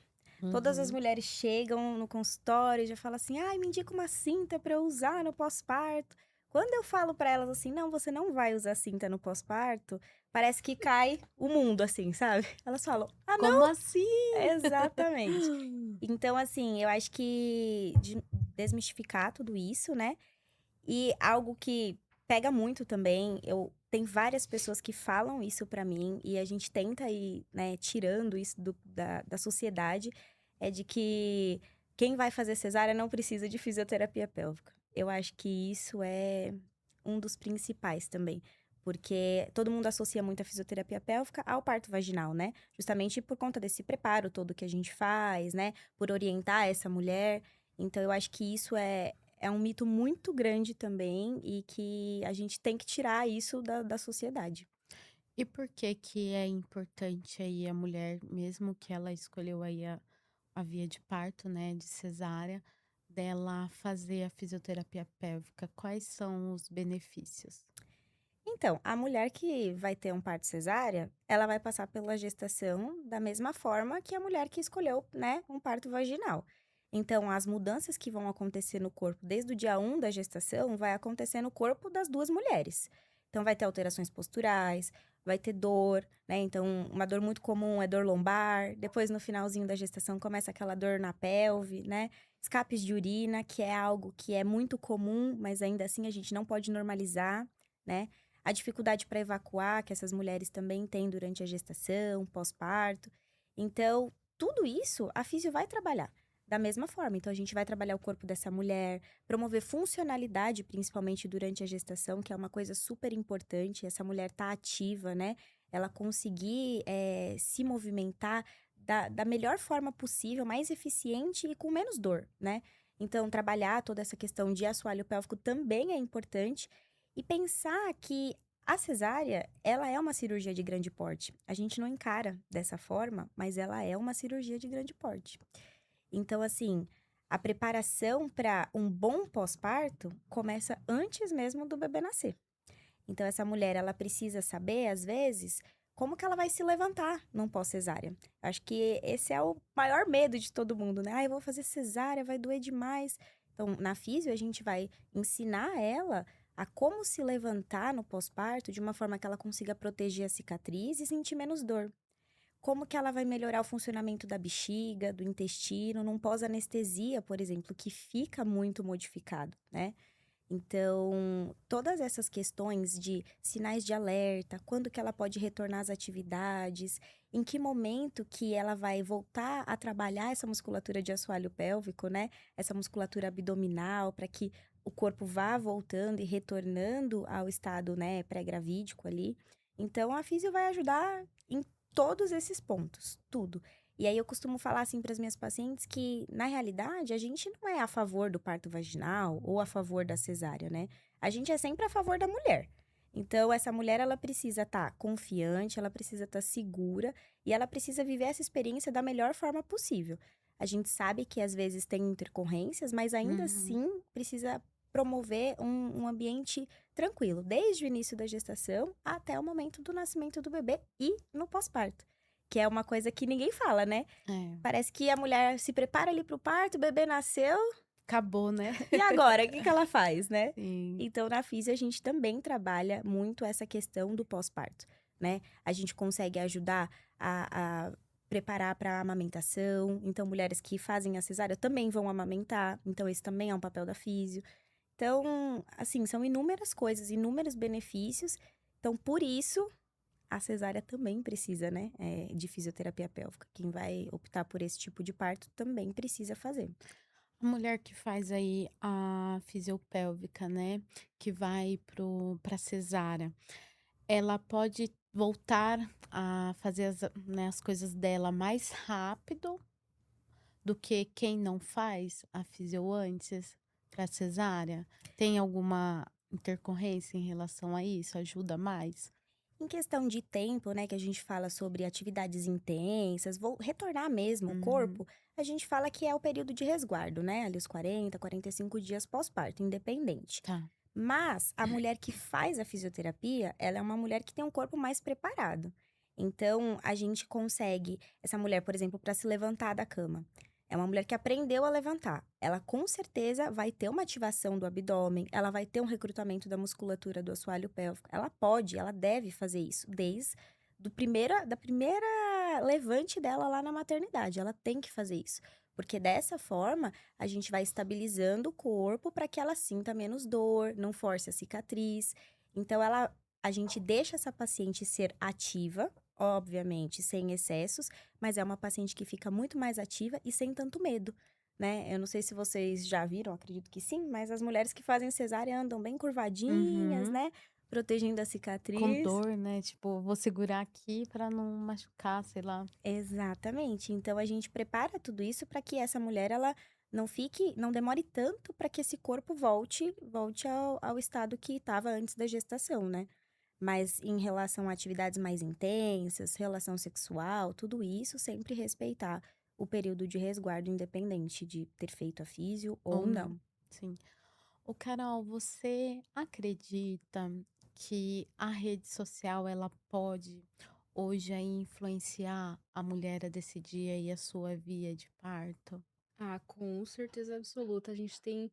Todas as Uhum. mulheres chegam no consultório e já falam assim: ai, me indica uma cinta pra eu usar no pós-parto. Quando eu falo pra elas assim: não, você não vai usar cinta no pós-parto, parece que cai o mundo, assim, sabe? Elas falam: ah, Como não? assim? Exatamente. Então, assim, eu acho que desmistificar tudo isso, né? E algo que pega muito também, eu tem várias pessoas que falam isso pra mim e a gente tenta ir, né, tirando isso da sociedade, é de que quem vai fazer cesárea não precisa de fisioterapia pélvica. Eu acho que isso é um dos principais também, porque todo mundo associa muito a fisioterapia pélvica ao parto vaginal, né? Justamente por conta desse preparo todo que a gente faz, né? Por orientar essa mulher. Então, eu acho que isso é um mito muito grande também e que a gente tem que tirar isso da sociedade. E por que que é importante aí a mulher, mesmo que ela escolheu aí a via de parto, né, de cesárea, dela fazer a fisioterapia pélvica? Quais são os benefícios? Então, a mulher que vai ter um parto cesárea, ela vai passar pela gestação da mesma forma que a mulher que escolheu, né, um parto vaginal. Então, as mudanças que vão acontecer no corpo desde o dia 1 da gestação vai acontecer no corpo das duas mulheres. Então, vai ter alterações posturais, vai ter dor, né? Então, uma dor muito comum é dor lombar. Depois, no finalzinho da gestação, começa aquela dor na pelve, né? Escapes de urina, que é algo que é muito comum, mas ainda assim a gente não pode normalizar, né? A dificuldade para evacuar, que essas mulheres também têm durante a gestação, pós-parto. Então, tudo isso a físio vai trabalhar da mesma forma. Então, a gente vai trabalhar o corpo dessa mulher, promover funcionalidade, principalmente durante a gestação, que é uma coisa super importante. Essa mulher tá ativa, né? Ela conseguir se movimentar da melhor forma possível, mais eficiente e com menos dor, né? Então, trabalhar toda essa questão de assoalho pélvico também é importante. E pensar que a cesárea, ela é uma cirurgia de grande porte. A gente não encara dessa forma, mas ela é uma cirurgia de grande porte. Então, assim, a preparação para um bom pós-parto começa antes mesmo do bebê nascer. Então, essa mulher, ela precisa saber, às vezes, como que ela vai se levantar num pós-cesárea. Acho que esse é o maior medo de todo mundo, né? Ah, eu vou fazer cesárea, vai doer demais. Então, na físio, a gente vai ensinar ela a como se levantar no pós-parto de uma forma que ela consiga proteger a cicatriz e sentir menos dor. Como que ela vai melhorar o funcionamento da bexiga, do intestino, num pós-anestesia, por exemplo, que fica muito modificado, né? Então, todas essas questões de sinais de alerta, quando que ela pode retornar às atividades, em que momento que ela vai voltar a trabalhar essa musculatura de assoalho pélvico, né? Essa musculatura abdominal, para que o corpo vá voltando e retornando ao estado, né, pré-gravídico ali. Então, a físio vai ajudar em todos esses pontos, tudo. E aí eu costumo falar assim para as minhas pacientes que, na realidade, a gente não é a favor do parto vaginal ou a favor da cesárea, né? A gente é sempre a favor da mulher. Então, essa mulher, ela precisa estar confiante, ela precisa estar segura e ela precisa viver essa experiência da melhor forma possível. A gente sabe que às vezes tem intercorrências, mas ainda Uhum. assim precisa promover um ambiente tranquilo, desde o início da gestação até o momento do nascimento do bebê e no pós-parto. Que é uma coisa que ninguém fala, né? É, Parece que a mulher se prepara ali para o parto, o bebê nasceu, acabou, né? e agora? O que que ela faz, né? Sim. Então, na físio, a gente também trabalha muito essa questão do pós-parto, né? A gente consegue ajudar a preparar para a amamentação. Então, mulheres que fazem a cesárea também vão amamentar. Então, esse também é um papel da físio. Então, assim, são inúmeras coisas, inúmeros benefícios. Então, por isso, a cesárea também precisa, né, de fisioterapia pélvica. Quem vai optar por esse tipo de parto também precisa fazer. A mulher que faz aí a fisiopélvica, né, que vai pra cesárea, ela pode voltar a fazer né, as coisas dela mais rápido do que quem não faz a fisio antes pra cesárea? Tem alguma intercorrência em relação a isso? Ajuda mais? Em questão de tempo, né, que a gente fala sobre atividades intensas, vou retornar mesmo o Uhum, corpo, a gente fala que é o período de resguardo, né, ali os 40, 45 dias pós-parto, independente. tá. Mas a mulher que faz a fisioterapia, ela é uma mulher que tem um corpo mais preparado. Então, a gente consegue, essa mulher, por exemplo, para se levantar da cama. É uma mulher que aprendeu a levantar. Ela com certeza vai ter uma ativação do abdômen, ela vai ter um recrutamento da musculatura do assoalho pélvico. Ela pode, ela deve fazer isso desde da primeira levante dela lá na maternidade. Ela tem que fazer isso. Porque dessa forma, a gente vai estabilizando o corpo para que ela sinta menos dor, não force a cicatriz. Então, ela a gente deixa essa paciente ser ativa, obviamente, sem excessos, mas é uma paciente que fica muito mais ativa e sem tanto medo, né? Eu não sei se vocês já viram, acredito que sim, mas as mulheres que fazem cesárea andam bem curvadinhas, Uhum. né? Protegendo a Com cicatriz. dor, né, tipo, vou segurar aqui pra não machucar, sei lá. Exatamente. Então a gente prepara tudo isso para que essa mulher ela não demore tanto para que esse corpo volte ao estado que estava antes da gestação, né? Mas em relação a atividades mais intensas, relação sexual, tudo isso, sempre respeitar o período de resguardo, independente de ter feito a físio Ou ou não. não. Sim. Ô, Carol, você acredita que a rede social ela pode hoje aí influenciar a mulher a decidir aí a sua via de parto? Ah, com certeza absoluta. A gente tem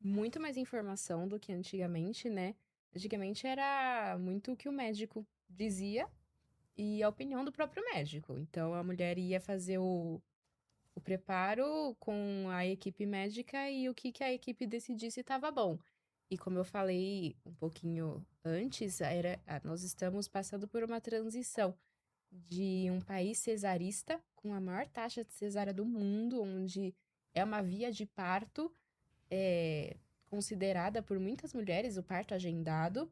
muito mais informação do que antigamente, né? Antigamente era muito o que o médico dizia e a opinião do próprio médico. Então a mulher ia fazer o preparo com a equipe médica e o que a equipe decidisse estava bom. E como eu falei um pouquinho antes, nós estamos passando por uma transição de um país cesarista, com a maior taxa de cesárea do mundo, onde é uma via de parto considerada por muitas mulheres, o parto agendado.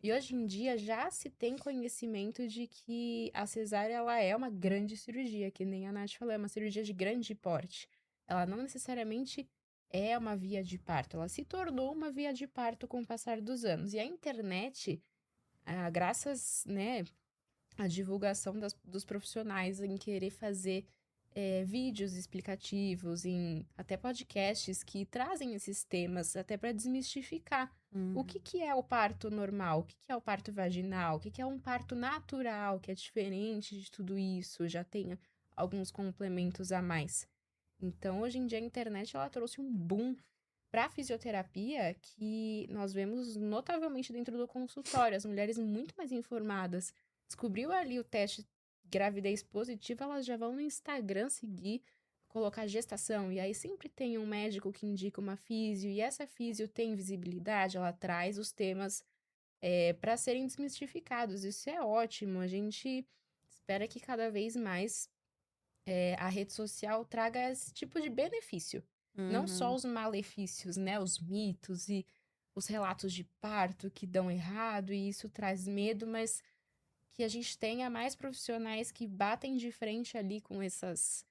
E hoje em dia já se tem conhecimento de que a cesárea ela é uma grande cirurgia, que nem a Nath falou, é uma cirurgia de grande porte. Ela não necessariamente é uma via de parto, ela se tornou uma via de parto com o passar dos anos. E a internet, graças, né, à divulgação dos profissionais em querer fazer vídeos explicativos, em até podcasts que trazem esses temas até para desmistificar o Uhum. que é o parto normal, o que é o parto vaginal, o que é um parto natural, que é diferente de tudo isso, já tem alguns complementos a mais. Então, hoje em dia, a internet ela trouxe um boom para a fisioterapia que nós vemos notavelmente dentro do consultório, as mulheres muito mais informadas. Descobriu ali o teste gravidez positiva, elas já vão no Instagram seguir, colocar gestação, e aí sempre tem um médico que indica uma físio, e essa físio tem visibilidade, ela traz os temas para serem desmistificados. Isso é ótimo, a gente espera que cada vez mais a rede social traga esse tipo de benefício. Não só Uhum. os malefícios, né? Os mitos e os relatos de parto que dão errado e isso traz medo, mas que a gente tenha mais profissionais que batem de frente ali com essas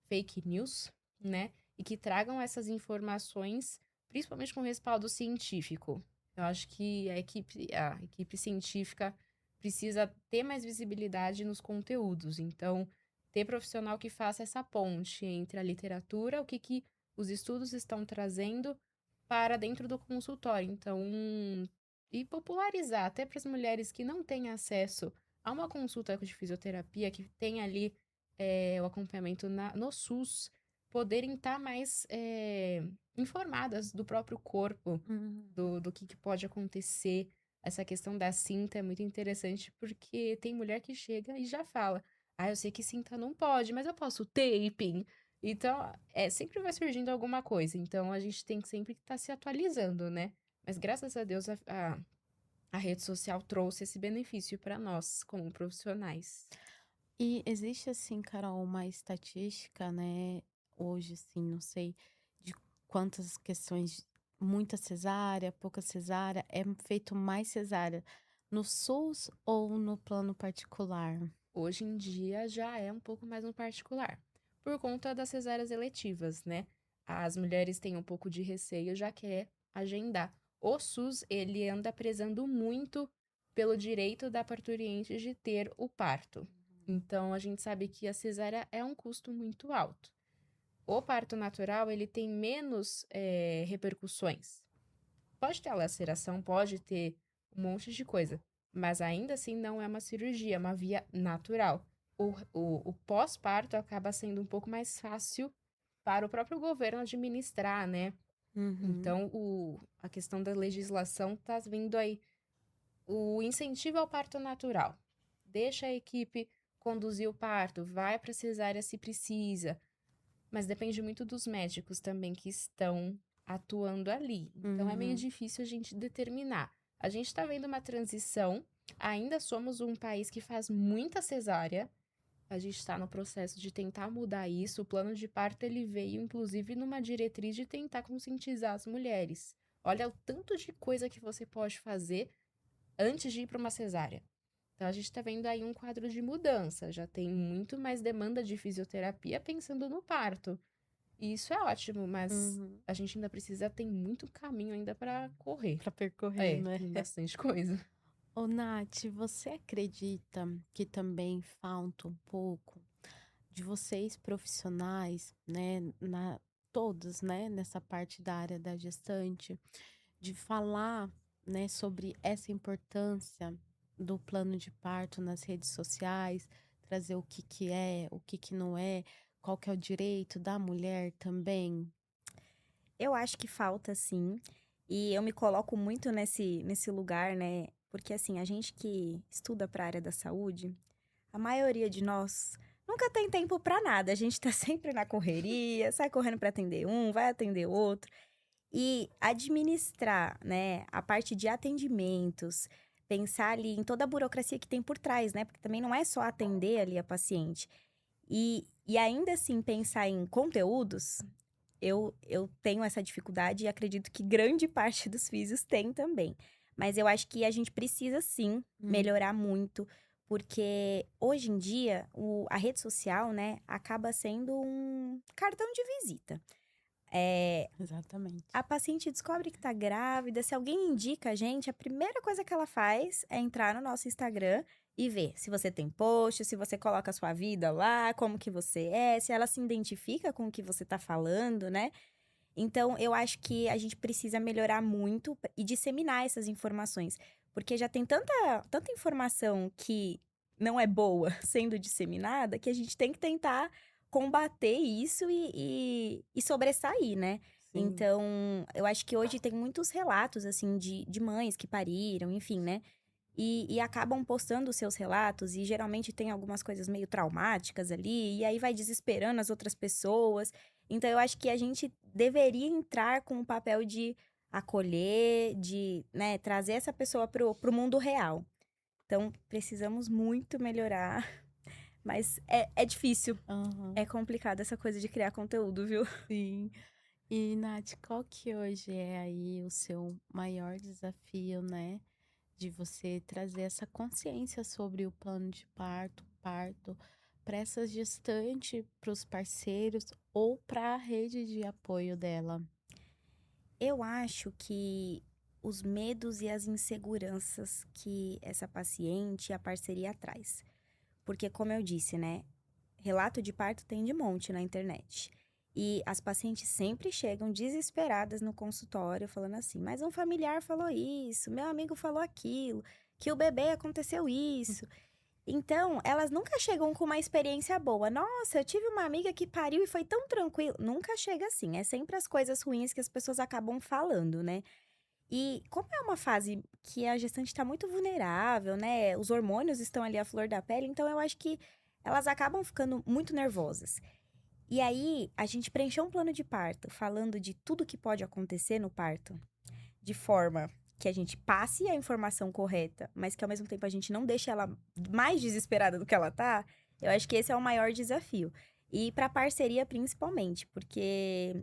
fake news, né? E que tragam essas informações, principalmente com respaldo científico. Eu acho que a equipe científica precisa ter mais visibilidade nos conteúdos. Então, ter profissional que faça essa ponte entre a literatura, o que os estudos estão trazendo para dentro do consultório. Então, e popularizar até para as mulheres que não têm acesso a uma consulta de fisioterapia, que tem ali o acompanhamento no SUS, poderem estar mais informadas do próprio corpo, Uhum. do que pode acontecer. Essa questão da cinta é muito interessante porque tem mulher que chega e já fala: Ah, eu sei que cinta não pode, mas eu posso taping. Então, sempre vai surgindo alguma coisa. Então, a gente tem que sempre estar se atualizando, né? Mas graças a Deus a rede social trouxe esse benefício para nós, como profissionais. E existe assim, Carol, uma estatística, né, hoje assim, não sei de quantas questões, muita cesárea, pouca cesárea, é feito mais cesárea no SUS ou no plano particular? Hoje em dia já é um pouco mais no particular, por conta das cesáreas eletivas, né? As mulheres têm um pouco de receio, já quer agendar. O SUS, ele anda prezando muito pelo direito da parturiente de ter o parto. Então, a gente sabe que a cesárea é um custo muito alto. O parto natural, ele tem menos repercussões. Pode ter laceração, pode ter um monte de coisa, mas ainda assim não é uma cirurgia, é uma via natural. O pós-parto acaba sendo um pouco mais fácil para o próprio governo administrar, né? Uhum. Então, a questão da legislação está vindo aí. O incentivo ao parto natural. Deixa a equipe conduzir o parto, vai para cesárea se precisa, mas depende muito dos médicos também que estão atuando ali. Então é meio Uhum. difícil a gente determinar. A gente está vendo uma transição Ainda somos um país que faz muita cesárea. A gente está no processo de tentar mudar isso. O plano de parto ele veio, inclusive, numa diretriz de tentar conscientizar as mulheres. Olha o tanto de coisa que você pode fazer antes de ir para uma cesárea. Então, a gente está vendo aí um quadro de mudança. Já tem muito mais demanda de fisioterapia pensando no parto. E isso é ótimo, mas Uhum. a gente ainda precisa, tem muito caminho ainda para correr. Pra percorrer, né? Tem bastante coisa. Ô, Nath, você acredita que também falta um pouco de vocês profissionais, né, todos, né, nessa parte da área da gestante, de falar, né, sobre essa importância do plano de parto nas redes sociais, trazer o que é, o que não é, qual que é o direito da mulher também? Eu acho que falta sim, e eu me coloco muito nesse lugar, né, porque assim, a gente que estuda para a área da saúde, a maioria de nós nunca tem tempo para nada, a gente tá sempre na correria, sai correndo para atender um, vai atender outro. E administrar, né, a parte de atendimentos, pensar ali em toda a burocracia que tem por trás, né? Porque também não é só atender ali a paciente. E ainda assim pensar em conteúdos, eu tenho essa dificuldade e acredito que grande parte dos físios tem também. Mas eu acho que a gente precisa sim Hum, melhorar muito, porque hoje em dia a rede social, né, acaba sendo um cartão de visita. exatamente. A paciente descobre que tá grávida, se alguém indica a gente, a primeira coisa que ela faz é entrar no nosso Instagram e ver se você tem post, se você coloca a sua vida lá, como que você é, se ela se identifica com o que você tá falando, né? Então, eu acho que a gente precisa melhorar muito e disseminar essas informações, porque já tem tanta informação que não é boa sendo disseminada que a gente tem que tentar combater isso e sobressair, né? Sim. Então, eu acho que hoje tem muitos relatos, assim, de mães que pariram, enfim, né? E acabam postando os seus relatos, e geralmente tem algumas coisas meio traumáticas ali, e aí vai desesperando as outras pessoas. Então, eu acho que a gente deveria entrar com o papel de acolher, de, né, trazer essa pessoa pro mundo real. Então, precisamos muito melhorar, mas é difícil, Aham, é complicado essa coisa de criar conteúdo, viu? sim. E, Nath, qual que hoje é aí o seu maior desafio, né? De você trazer essa consciência sobre o plano de parto, parto, para essa gestante, para os parceiros ou para a rede de apoio dela. Eu acho que os medos e as inseguranças que essa paciente e a parceria traz. Porque, como eu disse, né? Relato de parto tem de monte na internet. E as pacientes sempre chegam desesperadas no consultório, falando assim: mas um familiar falou isso, meu amigo falou aquilo, que o bebê aconteceu isso. Então, elas nunca chegam com uma experiência boa. Nossa, eu tive uma amiga que pariu e foi tão tranquilo. Nunca chega assim. É sempre as coisas ruins que as pessoas acabam falando, né? E como é uma fase que a gestante está muito vulnerável, né? Os hormônios estão ali à flor da pele, então eu acho que elas acabam ficando muito nervosas. E aí, a gente preencheu um plano de parto falando de tudo que pode acontecer no parto, de forma que a gente passe a informação correta, mas que ao mesmo tempo a gente não deixe ela mais desesperada do que ela tá. Eu acho que esse é o maior desafio. E para parceria principalmente, porque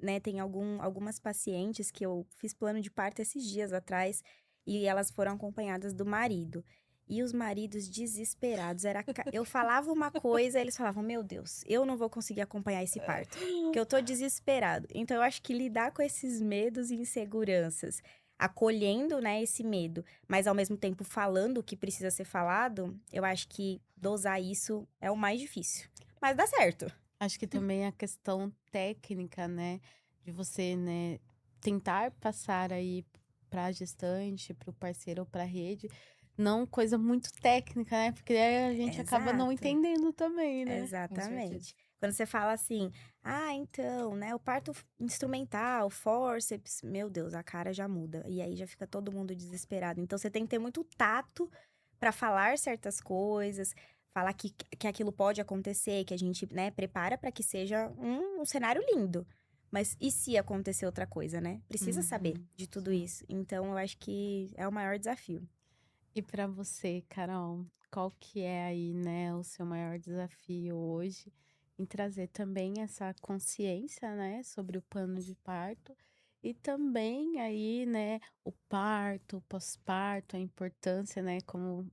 né, tem algumas pacientes que eu fiz plano de parto esses dias atrás e elas foram acompanhadas do marido. E os maridos desesperados. Eu falava uma coisa, eles falavam: Meu Deus, eu não vou conseguir acompanhar esse parto, porque eu tô desesperado. Então, eu acho que lidar com esses medos e inseguranças, acolhendo, né, esse medo, mas ao mesmo tempo falando o que precisa ser falado, eu acho que dosar isso é o mais difícil. Mas dá certo. Acho que também a questão técnica, né, de você, né, tentar passar aí para a gestante, para o parceiro ou para a rede, não coisa muito técnica, né? Porque aí a gente acaba não Exato. entendendo também, né? Com certeza. Exatamente. Quando você fala assim, então, né, o parto instrumental, forceps, meu Deus, a cara já muda. E aí já fica todo mundo desesperado. Então você tem que ter muito tato para falar certas coisas, falar que aquilo pode acontecer, que a gente, né, prepara para que seja um cenário lindo. Mas e se acontecer outra coisa, né? Precisa saber Uhum, de tudo sim. isso. Então eu acho que é o maior desafio. E para você, Carol, qual que é aí, né, o seu maior desafio hoje em trazer também essa consciência, né, sobre o plano de parto e também aí, né, o parto, o pós-parto, a importância, né, como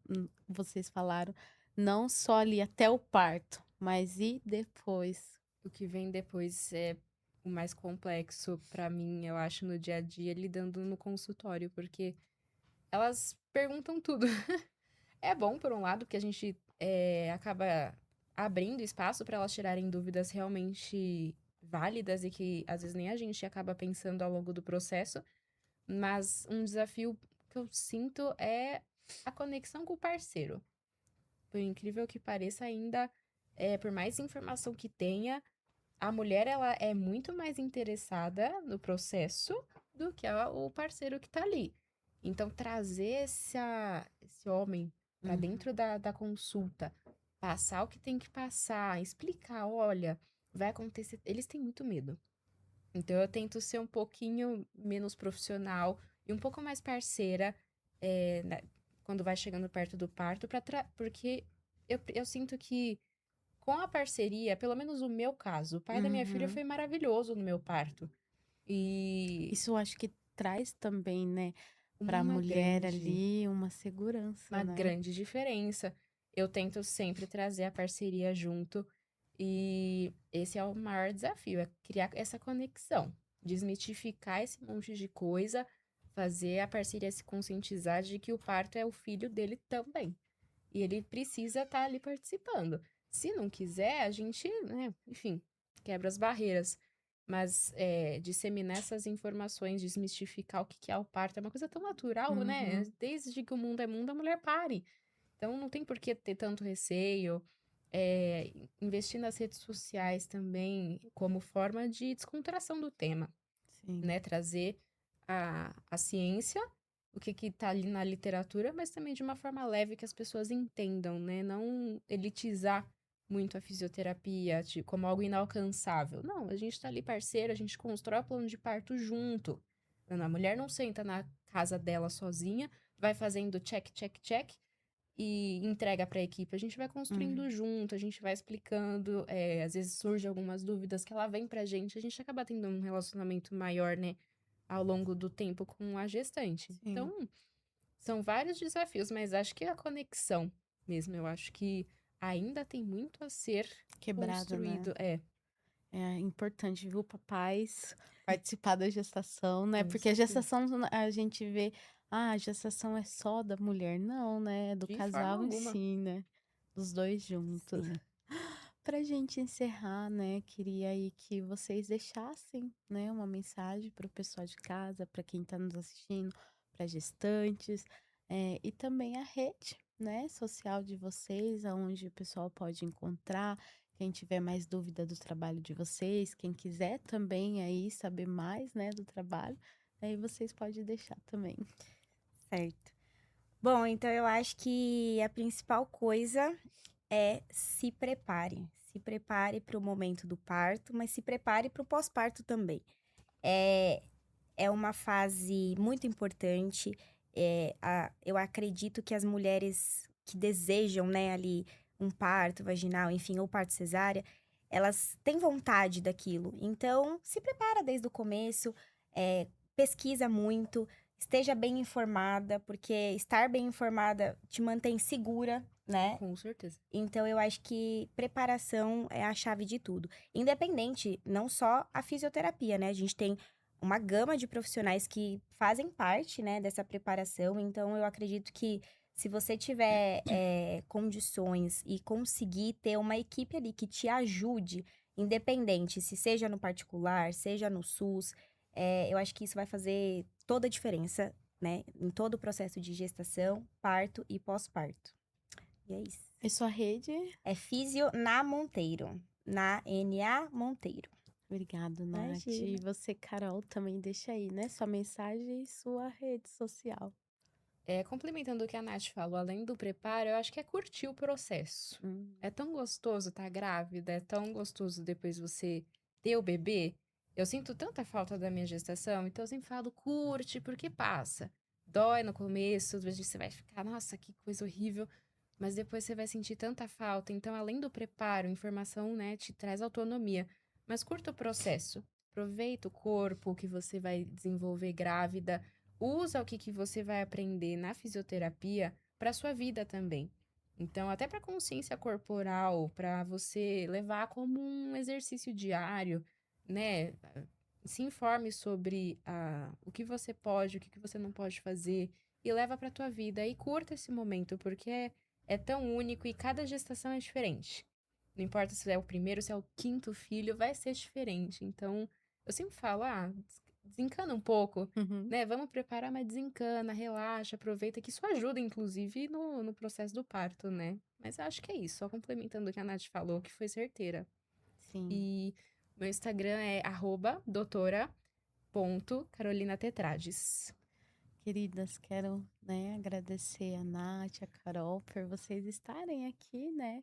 vocês falaram, não só ali até o parto, mas e depois? O que vem depois é o mais complexo pra mim, eu acho, no dia a dia, lidando no consultório, porque elas perguntam tudo. É bom, por um lado, que a gente acaba abrindo espaço para elas tirarem dúvidas realmente válidas e que às vezes nem a gente acaba pensando ao longo do processo, mas um desafio que eu sinto é a conexão com o parceiro. Por incrível que pareça, ainda, por mais informação que tenha, a mulher ela é muito mais interessada no processo do que o parceiro que tá ali. Então, trazer esse homem para Uhum, dentro da consulta, passar o que tem que passar, explicar, olha, vai acontecer. Eles têm muito medo. Então, eu tento ser um pouquinho menos profissional e um pouco mais parceira quando vai chegando perto do parto, porque eu sinto que com a parceria, pelo menos o meu caso, o pai da minha filha uhum. foi maravilhoso no meu parto. E Isso eu acho que traz também, né, para a uma mulher grande, ali uma segurança, uma né? grande diferença. Eu tento sempre trazer a parceria junto. E esse é o maior desafio, é criar essa conexão, desmitificar esse monte de coisa, fazer a parceria se conscientizar de que o parto é o filho dele também. E ele precisa estar ali participando. Se não quiser, a gente, né, enfim, quebra as barreiras. Mas disseminar essas informações, desmistificar o que que é o parto, é uma coisa tão natural, né? Uhum. Desde que o mundo é mundo, a mulher pare. Então não tem por que ter tanto receio. Investir nas redes sociais também como forma de descontração do tema, Sim. né? Trazer a ciência, o que que tá ali na literatura, mas também de uma forma leve que as pessoas entendam, né? Não elitizar muito a fisioterapia como algo inalcançável. Não, a gente tá ali parceiro, a gente constrói o plano de parto junto. A mulher não senta na casa dela sozinha, vai fazendo check, check, check e entrega para a equipe. A gente vai construindo Uhum. junto, a gente vai explicando. Às vezes surgem algumas dúvidas que ela vem pra gente acaba tendo um relacionamento maior, né? Ao longo do tempo com a gestante. Sim. Então, são vários desafios, mas acho que a conexão mesmo, eu acho que ainda tem muito a ser Quebrada, né? construído. É, É importante, viu, papais, participar da gestação, né? com Porque a certeza. gestação a gente vê, ah, a gestação é só da mulher. Não, né? É do De forma casal em alguma. si, né? Dos dois juntos. Sim. Pra gente encerrar, né? Queria aí que vocês deixassem, né, uma mensagem para o pessoal de casa, para quem está nos assistindo, para gestantes, e também a rede, né, social de vocês, aonde o pessoal pode encontrar. Quem tiver mais dúvida do trabalho de vocês, quem quiser também aí saber mais, né, do trabalho, aí vocês podem deixar também. Certo. Bom, então eu acho que a principal coisa é se prepare. Se prepare para o momento do parto, mas se prepare para o pós-parto também. É, é uma fase muito importante. Eu acredito que as mulheres que desejam, né, ali um parto vaginal, enfim, ou parto cesárea, elas têm vontade daquilo. Então, se prepara desde o começo, pesquisa muito, esteja bem informada, porque estar bem informada te mantém segura, né? Com certeza. Então, eu acho que preparação é a chave de tudo. Independente, não só a fisioterapia, né? A gente tem uma gama de profissionais que fazem parte, né, dessa preparação. Então, eu acredito que se você tiver condições e conseguir ter uma equipe ali que te ajude, independente, se seja no particular, seja no SUS, eu acho que isso vai fazer toda a diferença, né, em todo o processo de gestação, parto e pós-parto. E é isso. E sua rede? É Físio na Monteiro. Na NA Monteiro. Obrigado, Nath. E Imagina. você, Carol, também deixa aí, né, sua mensagem e sua rede social. Complementando o que a Nath falou, além do preparo, eu acho que é curtir o processo. Hum. É tão gostoso estar grávida, é tão gostoso depois você ter o bebê. Eu sinto tanta falta da minha gestação, então eu sempre falo, curte, porque passa. Dói no começo, às vezes você vai ficar, nossa, que coisa horrível, mas depois você vai sentir tanta falta. Então, além do preparo, informação, né, te traz autonomia. Mas curta o processo. Aproveita o corpo que você vai desenvolver grávida. Usa o que você vai aprender na fisioterapia para sua vida também. Então, até para consciência corporal, para você levar como um exercício diário, né? Se informe sobre o que você pode, o que você não pode fazer e leva para tua vida e curta esse momento, porque é tão único e cada gestação é diferente. Não importa se é o primeiro, se é o quinto filho, vai ser diferente. Então, eu sempre falo, desencana um pouco, Uhum. né? Vamos preparar, mas desencana, relaxa, aproveita, que isso ajuda, inclusive, no processo do parto, né? Mas eu acho que é isso, só complementando o que a Nath falou, que foi certeira. Sim. E meu Instagram é @doutora.carolinatetrades. Queridas, quero, né, agradecer a Nath, a Carol, por vocês estarem aqui, né,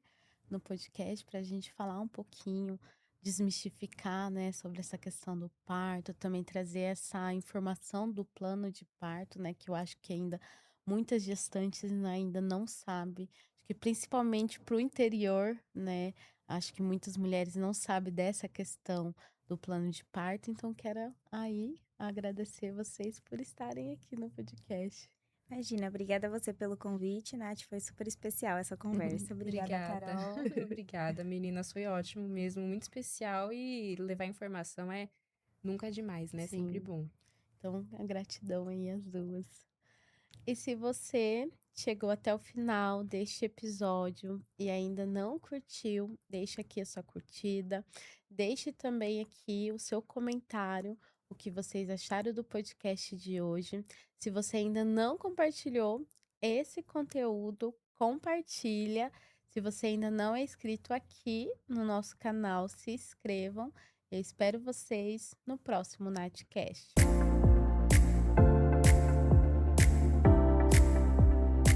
no podcast para a gente falar um pouquinho, desmistificar, né, sobre essa questão do parto, também trazer essa informação do plano de parto, né, que eu acho que ainda muitas gestantes ainda não sabem, acho que principalmente para o interior, né, acho que muitas mulheres não sabem dessa questão do plano de parto, então quero aí agradecer vocês por estarem aqui no podcast. Imagina, obrigada a você pelo convite, Nath. Foi super especial essa conversa. Obrigada, Obrigada. Carol. Obrigada, meninas. Foi ótimo mesmo, muito especial. E levar informação é nunca demais, né? Sempre Sim, bom. então a gratidão aí às duas. E se você chegou até o final deste episódio e ainda não curtiu, deixa aqui a sua curtida, deixe também aqui o seu comentário, o que vocês acharam do podcast de hoje. Se você ainda não compartilhou esse conteúdo, compartilha. Se você ainda não é inscrito aqui no nosso canal, se inscrevam. Eu espero vocês no próximo Natcast.